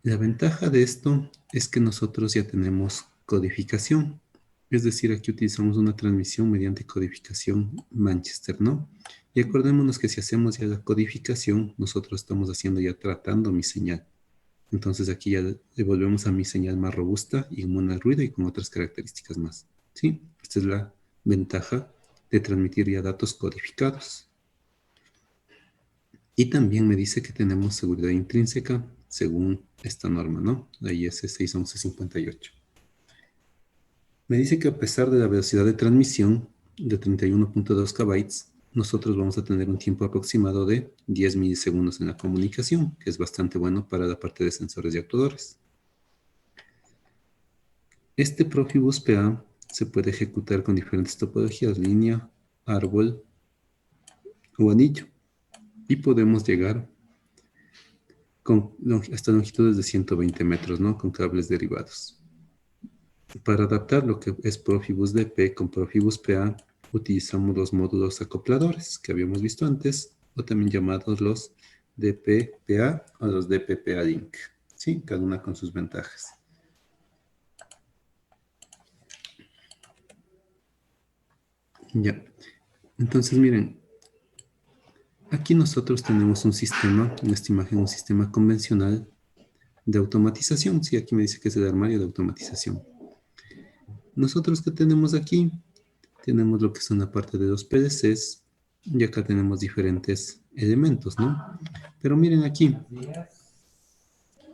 La ventaja de esto es que nosotros ya tenemos codificación. Es decir, aquí utilizamos una transmisión mediante codificación Manchester, ¿no? Y acordémonos que si hacemos ya la codificación, nosotros estamos haciendo ya tratando mi señal. Entonces aquí ya devolvemos a mi señal más robusta, inmune al ruido y con otras características más. ¿Sí? Esta es la ventaja de transmitir ya datos codificados. Y también me dice que tenemos seguridad intrínseca según esta norma, ¿no? La IS 61158. Me dice que a pesar de la velocidad de transmisión de 31.2 kbytes, nosotros vamos a tener un tiempo aproximado de 10 milisegundos en la comunicación, que es bastante bueno para la parte de sensores y actuadores. Este Profibus PA se puede ejecutar con diferentes topologías, línea, árbol o anillo. Y podemos llegar con hasta longitudes de 120 metros, ¿no? Con cables derivados. Para adaptar lo que es Profibus DP con Profibus PA, utilizamos los módulos acopladores que habíamos visto antes, o también llamados los DP-PA o los DP-PA-Link. ¿Sí? Cada una con sus ventajas. Ya. Entonces, miren, aquí nosotros tenemos un sistema, en esta imagen, un sistema convencional de automatización. Sí, aquí me dice que es el armario de automatización. Nosotros que tenemos aquí, tenemos lo que son la parte de los PLCs y acá tenemos diferentes elementos, ¿no? Pero miren aquí,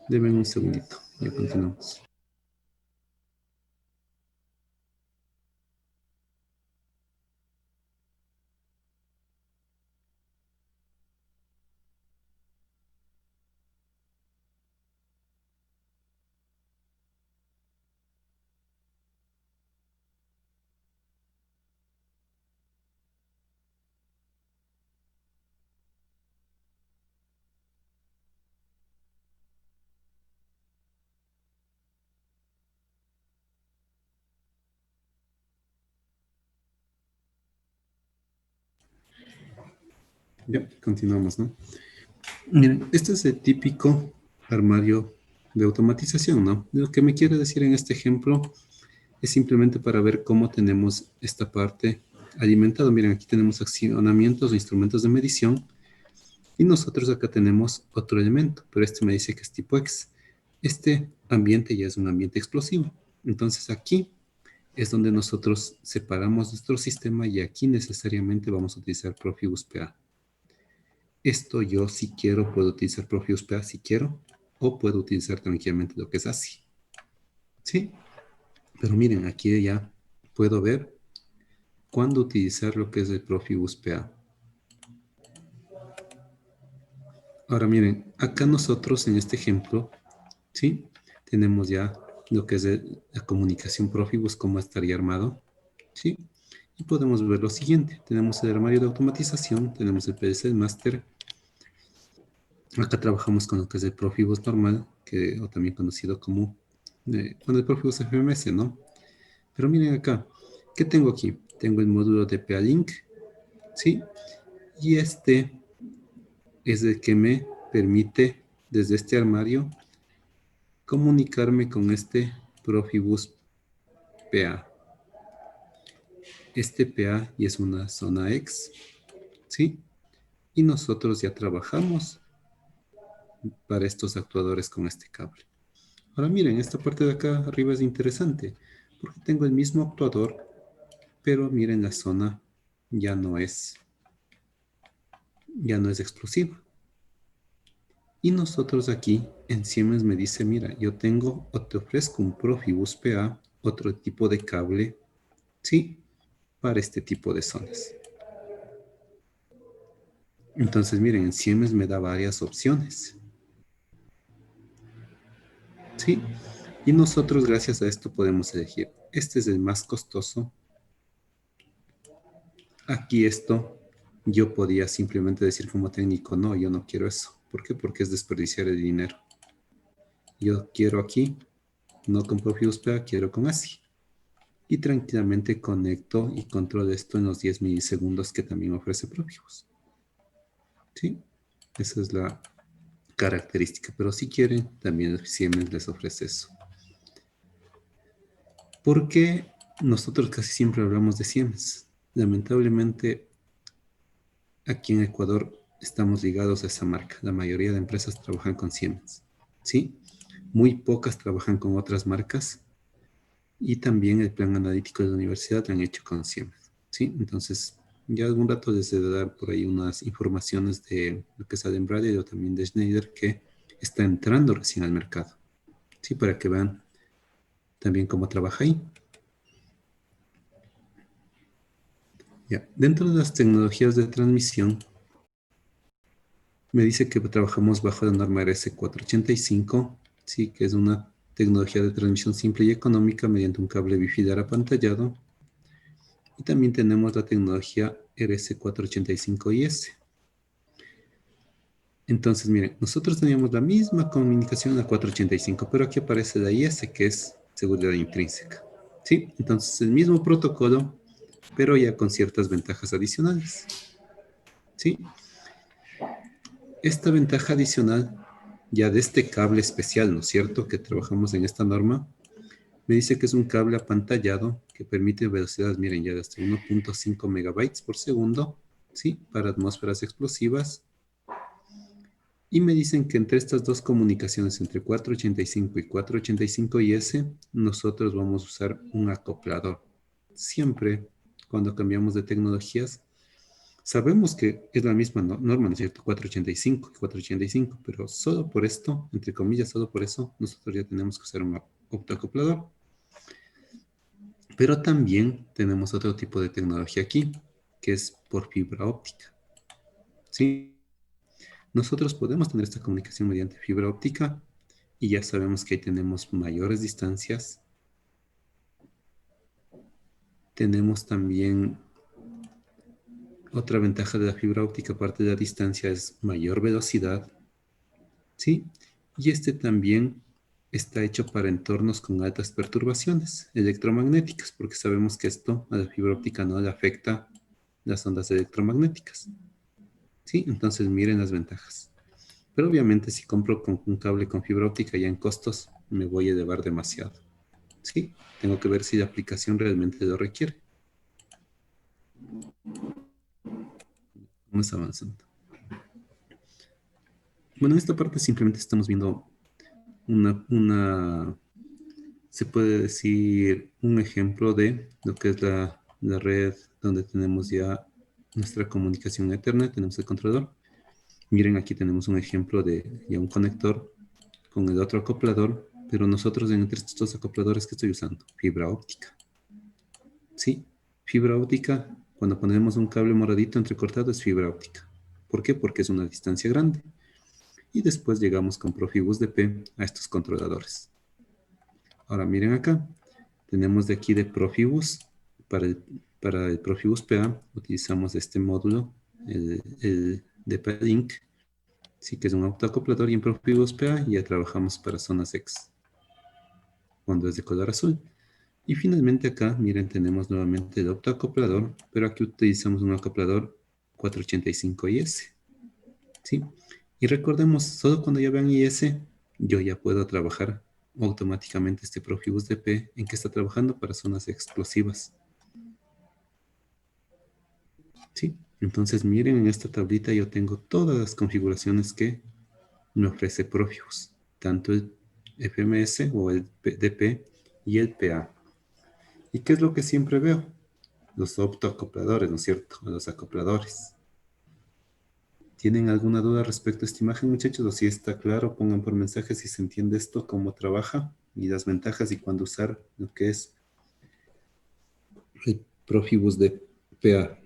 denme un segundito, ya continuamos. Ya, continuamos, ¿no? Miren, este es el típico armario de automatización, ¿no? Lo que me quiere decir en este ejemplo es simplemente para ver cómo tenemos esta parte alimentada. Miren, aquí tenemos accionamientos o instrumentos de medición y nosotros acá tenemos otro elemento, pero este me dice que es tipo X. Este ambiente ya es un ambiente explosivo. Entonces aquí es donde nosotros separamos nuestro sistema y aquí necesariamente vamos a utilizar Profibus PA. Esto yo si quiero puedo utilizar Profibus PA si quiero o puedo utilizar tranquilamente lo que es ASI. ¿Sí? Pero miren, aquí ya puedo ver cuándo utilizar lo que es el Profibus PA. Ahora miren, acá nosotros en este ejemplo, ¿sí? Tenemos ya lo que es la comunicación Profibus, cómo estaría armado, ¿sí? Y podemos ver lo siguiente. Tenemos el armario de automatización, tenemos el PLC Master. Acá trabajamos con lo que es el Profibus normal, o también conocido como, el Profibus FMS, ¿no? Pero miren acá, ¿qué tengo aquí? Tengo el módulo de PA-Link, ¿sí? Y este es el que me permite, desde este armario, comunicarme con este Profibus PA. Este PA y es una zona X, ¿sí? Y nosotros ya trabajamos para estos actuadores con este cable. Ahora miren, esta parte de acá arriba es interesante, porque tengo el mismo actuador, pero miren, la zona ya no es explosiva. Y nosotros aquí en Siemens me dice, mira, yo tengo o te ofrezco un Profibus PA, otro tipo de cable, ¿sí? Para este tipo de zonas. Entonces, miren, en Siemens me da varias opciones. ¿Sí? Y nosotros, gracias a esto, podemos elegir. Este es el más costoso. Aquí esto, yo podía simplemente decir como técnico, no, yo no quiero eso. ¿Por qué? Porque es desperdiciar el dinero. Yo quiero aquí, no con Profibus PA, quiero con ASI. Y tranquilamente conecto y controlo esto en los 10 milisegundos que también ofrece Profibus. ¿Sí? Esa es la característica, pero si quieren, también Siemens les ofrece eso. ¿Por qué nosotros casi siempre hablamos de Siemens? Lamentablemente, aquí en Ecuador estamos ligados a esa marca. La mayoría de empresas trabajan con Siemens. ¿sí? Muy pocas trabajan con otras marcas y también el plan analítico de la universidad lo han hecho con Siemens, ¿sí? Entonces, ya algún rato les he de dar por ahí unas informaciones de lo que sale en Bradley o también de Schneider que está entrando recién al mercado, ¿sí? Para que vean también cómo trabaja ahí. Ya. Dentro de las tecnologías de transmisión, me dice que trabajamos bajo la norma RS485, sí, que es una tecnología de transmisión simple y económica mediante un cable bifidal apantallado. Y también tenemos la tecnología RS485IS. Entonces, miren, nosotros teníamos la misma comunicación en la 485, pero aquí aparece la IS, que es seguridad intrínseca. ¿Sí? Entonces, el mismo protocolo, pero ya con ciertas ventajas adicionales. ¿Sí? Esta ventaja adicional, ya de este cable especial, ¿no es cierto?, que trabajamos en esta norma, me dice que es un cable apantallado que permite velocidades, miren, ya de hasta 1.5 megabytes por segundo, ¿sí? Para atmósferas explosivas. Y me dicen que entre estas dos comunicaciones, entre 485 y 485IS, nosotros vamos a usar un acoplador. Siempre, cuando cambiamos de tecnologías, sabemos que es la misma norma, ¿no es cierto? 485 y 485, pero solo por esto, entre comillas, solo por eso, nosotros ya tenemos que usar un optoacoplador. Pero también tenemos otro tipo de tecnología aquí, que es por fibra óptica. ¿Sí? Nosotros podemos tener esta comunicación mediante fibra óptica y ya sabemos que ahí tenemos mayores distancias. Tenemos también otra ventaja de la fibra óptica, aparte de la distancia, es mayor velocidad. ¿Sí? Y este también está hecho para entornos con altas perturbaciones electromagnéticas, porque sabemos que esto a la fibra óptica no le afecta las ondas electromagnéticas. ¿Sí? Entonces miren las ventajas. Pero obviamente si compro con un cable con fibra óptica ya en costos, me voy a elevar demasiado. ¿Sí? Tengo que ver si la aplicación realmente lo requiere. Vamos avanzando. Bueno, en esta parte simplemente estamos viendo se puede decir, un ejemplo de lo que es la red donde tenemos ya nuestra comunicación Ethernet, tenemos el controlador. Miren, aquí tenemos un ejemplo de ya un conector con el otro acoplador, pero nosotros entre estos dos acopladores que estoy usando, fibra óptica. Sí, fibra óptica, cuando ponemos un cable moradito entrecortado es fibra óptica. ¿Por qué? Porque es una distancia grande. Y después llegamos con Profibus DP a estos controladores. Ahora miren acá, tenemos de aquí de Profibus, para el Profibus PA utilizamos este módulo, el DP Link, sí que es un autoacoplador, y en Profibus PA ya trabajamos para zonas X, cuando es de color azul. Y finalmente acá, miren, tenemos nuevamente el autoacoplador, pero aquí utilizamos un acoplador 485IS, ¿sí? Y recordemos, solo cuando ya vean IS, yo ya puedo trabajar automáticamente este Profibus DP en que está trabajando para zonas explosivas. ¿Sí? Entonces miren, en esta tablita yo tengo todas las configuraciones que me ofrece Profibus, tanto el FMS o el DP y el PA. ¿Y qué es lo que siempre veo? Los optoacopladores, ¿no es cierto? Los acopladores. ¿Tienen alguna duda respecto a esta imagen, muchachos? O si está claro, pongan por mensaje si se entiende esto, cómo trabaja y las ventajas y cuándo usar lo que es el Profibus de PA.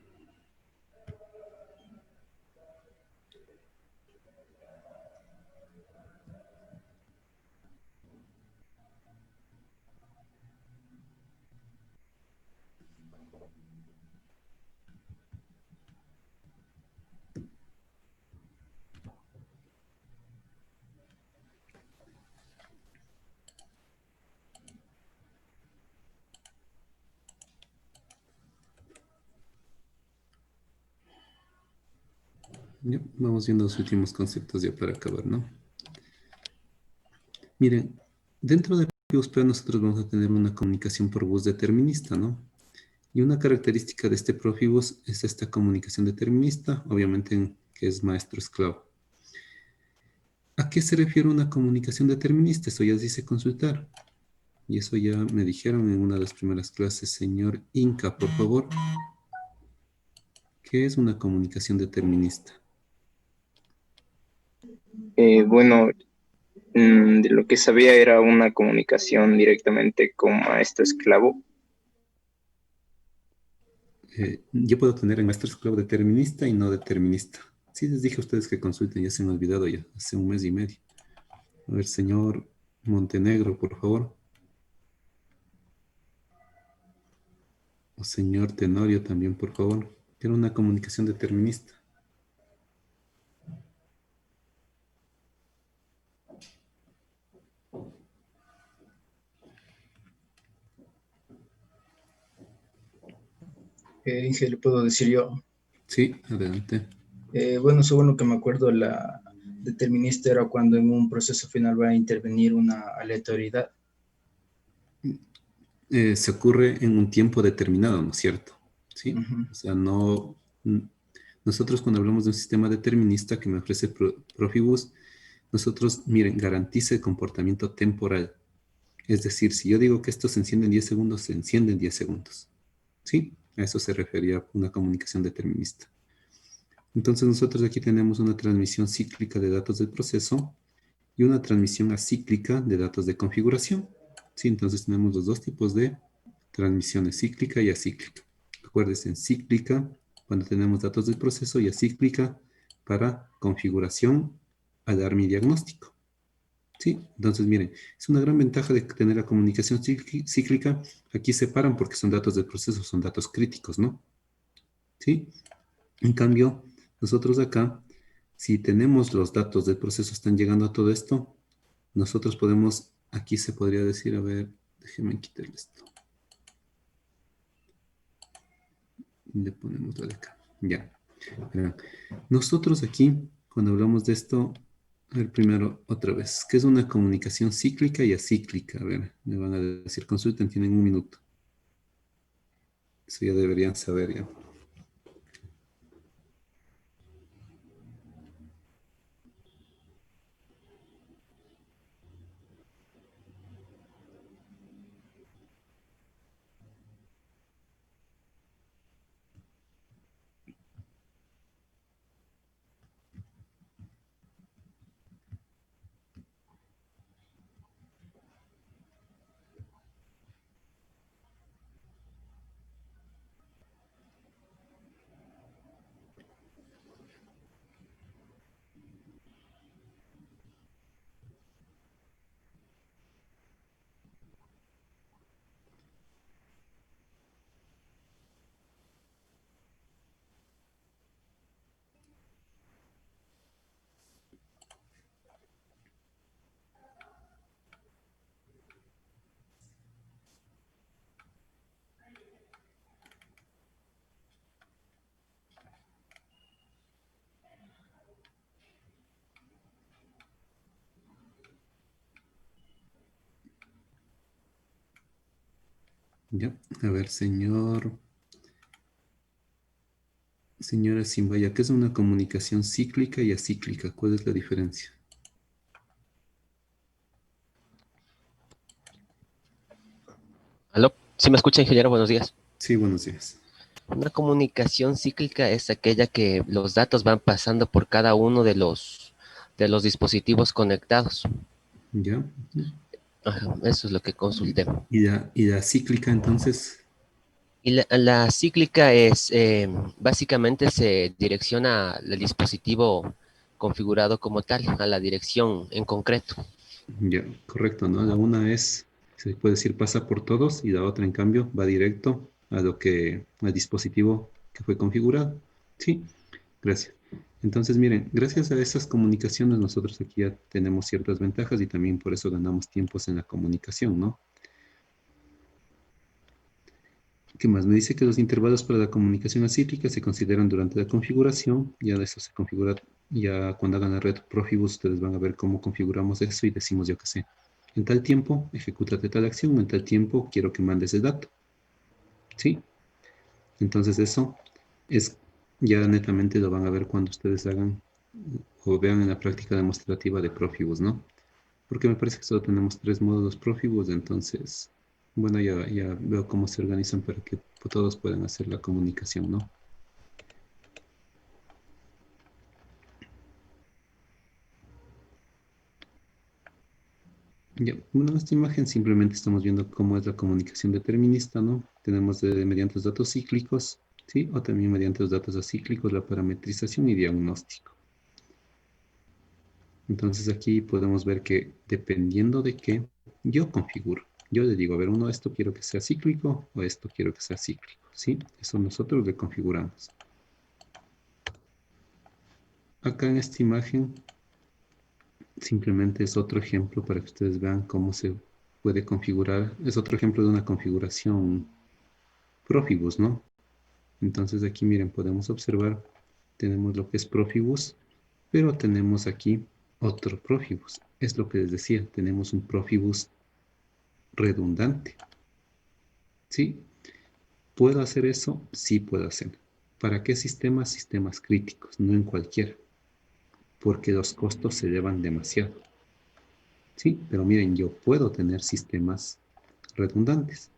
Ya, vamos viendo los últimos conceptos ya para acabar, ¿no? Miren, dentro de Profibus PA nosotros vamos a tener una comunicación por bus determinista, ¿no? Y una característica de este Profibus es esta comunicación determinista, obviamente que es maestro-esclavo. ¿A qué se refiere una comunicación determinista? Eso ya dice consultar. Y eso ya me dijeron en una de las primeras clases. Señor Inca, por favor. ¿Qué es una comunicación determinista? Bueno, de lo que sabía era una comunicación directamente con maestro-esclavo. Yo puedo tener en maestro esclavo determinista y no determinista. Sí, les dije a ustedes que consulten, ya se me ha olvidado ya, hace un mes y medio. A ver, señor Montenegro, por favor. O señor Tenorio también, por favor. Era una comunicación determinista. Inge, le puedo decir yo. Sí, adelante. Bueno, según lo que me acuerdo, la determinista era cuando en un proceso final va a intervenir una aleatoriedad. Se ocurre en un tiempo determinado, ¿no es cierto? ¿Sí? O sea, no... Nosotros cuando hablamos de un sistema determinista que me ofrece Profibus, nosotros, miren, garantiza el comportamiento temporal. Es decir, si yo digo que esto se enciende en 10 segundos, se enciende en 10 segundos. ¿Sí? A eso se refería una comunicación determinista. Entonces nosotros aquí tenemos una transmisión cíclica de datos del proceso y una transmisión acíclica de datos de configuración. ¿Sí? Entonces tenemos los dos tipos de transmisiones, cíclica y acíclica. Acuérdense, en cíclica, cuando tenemos datos del proceso, y acíclica para configuración, alarme y diagnóstico. ¿Sí? Entonces, miren, es una gran ventaja de tener la comunicación cíclica. Aquí se paran porque son datos del proceso, son datos críticos, ¿no? ¿Sí? En cambio, nosotros acá, si tenemos los datos del proceso, están llegando a todo esto, nosotros podemos, aquí se podría decir, a ver, déjenme quitarle esto. Le ponemos la de acá. Ya. Verán. Nosotros aquí, cuando hablamos de esto, a ver primero otra vez, ¿qué es una comunicación cíclica y acíclica? A ver, me van a decir, consulten, tienen un minuto. Eso ya deberían saber ya. Ya, a ver, señora Simbaya, ¿qué es una comunicación cíclica y acíclica? ¿Cuál es la diferencia? ¿Aló? ¿Sí me escucha, ingeniero? Buenos días. Sí, buenos días. Una comunicación cíclica es aquella que los datos van pasando por cada uno de los dispositivos conectados. Ya. Ajá, eso es lo que consulté. ¿Y la cíclica entonces? Y la cíclica es, básicamente se direcciona al dispositivo configurado como tal, a la dirección en concreto. Ya, correcto, ¿no? La una es, se puede decir, pasa por todos y la otra, en cambio, va directo a al dispositivo que fue configurado. Sí, gracias. Entonces, miren, gracias a esas comunicaciones nosotros aquí ya tenemos ciertas ventajas y también por eso ganamos tiempos en la comunicación, ¿no? ¿Qué más? Me dice que los intervalos para la comunicación acíclica se consideran durante la configuración. Ya de eso se configura, ya cuando hagan la red Profibus, ustedes van a ver cómo configuramos eso y decimos, yo qué sé, en tal tiempo ejecútate tal acción, en tal tiempo quiero que mandes el dato. ¿Sí? Entonces eso es, ya netamente lo van a ver cuando ustedes hagan o vean en la práctica demostrativa de Profibus, ¿no? Porque me parece que solo tenemos 3 módulos Profibus, entonces, bueno, ya veo cómo se organizan para que todos puedan hacer la comunicación, ¿no? Ya, bueno, en esta imagen simplemente estamos viendo cómo es la comunicación determinista, ¿no? Tenemos mediante los datos cíclicos, ¿sí? O también mediante los datos acíclicos, la parametrización y diagnóstico. Entonces aquí podemos ver que dependiendo de qué, yo configuro. Yo le digo, a ver, esto quiero que sea cíclico o esto quiero que sea cíclico, ¿sí? Eso nosotros le configuramos. Acá en esta imagen simplemente es otro ejemplo para que ustedes vean cómo se puede configurar. Es otro ejemplo de una configuración Profibus, ¿no? Entonces aquí miren, podemos observar, tenemos lo que es Profibus, pero tenemos aquí otro Profibus. Es lo que les decía, tenemos un Profibus redundante. ¿Sí? ¿Puedo hacer eso? Sí puedo hacer. ¿Para qué sistemas? Sistemas críticos, no en cualquiera, porque los costos se elevan demasiado. Sí, pero miren, yo puedo tener sistemas redundantes.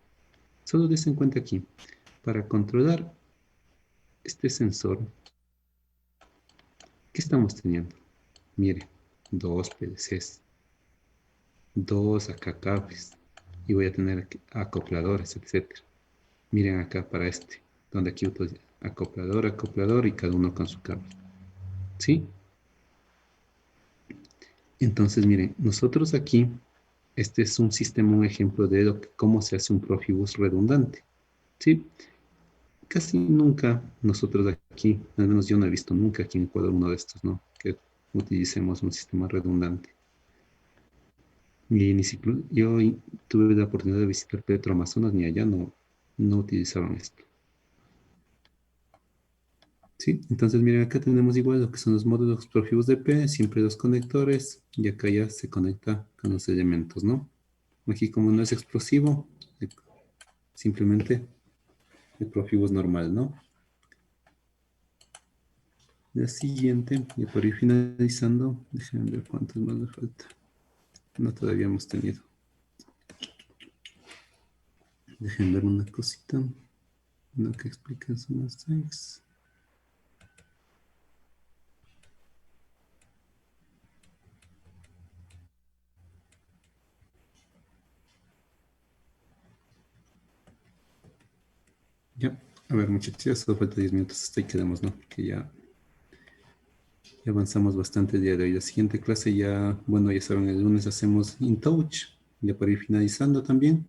Solo des en cuenta aquí, para controlar este sensor, ¿qué estamos teniendo? Miren, 2 PLCs, 2 acá cables, y voy a tener acopladores, etcétera. Miren acá para donde aquí utilizo acoplador y cada uno con su cable. ¿Sí? Entonces, miren, nosotros aquí, este es un sistema, un ejemplo de cómo se hace un Profibus redundante. ¿Sí? Casi nunca nosotros aquí, al menos yo no he visto nunca aquí en Ecuador uno de estos, ¿no? Que utilicemos un sistema redundante. Y ni siquiera yo tuve la oportunidad de visitar Petroamazonas, ni allá no utilizaban esto. ¿Sí? Entonces, miren, acá tenemos igual lo que son los módulos Profibus DP, siempre 2 conectores, y acá ya se conecta con los elementos, ¿no? Aquí como no es explosivo, simplemente el Profibus normal, ¿no? La siguiente, y por ir finalizando, déjenme ver cuántos más me falta. No, todavía hemos tenido. Déjenme ver una cosita. Lo que explica son las 6. Ya, a ver muchachos, ya solo falta 10 minutos, hasta ahí quedamos, ¿no? Que ya avanzamos bastante el día de hoy. La siguiente clase ya, bueno, ya saben, el lunes hacemos InTouch, ya para ir finalizando también.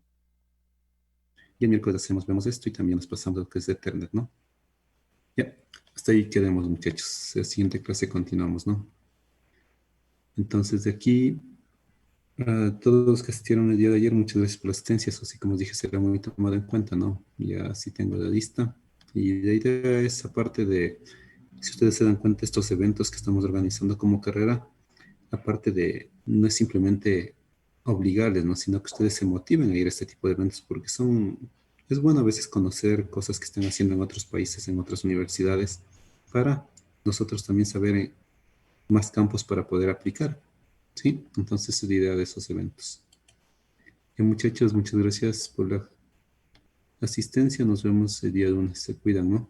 Y el miércoles vemos esto y también nos pasamos lo que es Ethernet, ¿no? Ya, hasta ahí quedemos muchachos. La siguiente clase continuamos, ¿no? Entonces de aquí, a todos los que asistieron el día de ayer, muchas gracias por la asistencia. Eso sí, como os dije, será muy tomado en cuenta, ¿no? Ya sí tengo la lista. Y la idea es, aparte de, si ustedes se dan cuenta, estos eventos que estamos organizando como carrera, aparte de, no es simplemente obligarles, ¿no? Sino que ustedes se motiven a ir a este tipo de eventos porque es bueno a veces conocer cosas que están haciendo en otros países, en otras universidades, para nosotros también saber más campos para poder aplicar, ¿sí? Entonces es la idea de esos eventos. Y muchachos, muchas gracias por la asistencia. Nos vemos el día lunes. Se cuidan, ¿no?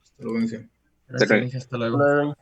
Hasta luego, Inge. Gracias, Inge, hasta luego. Hola,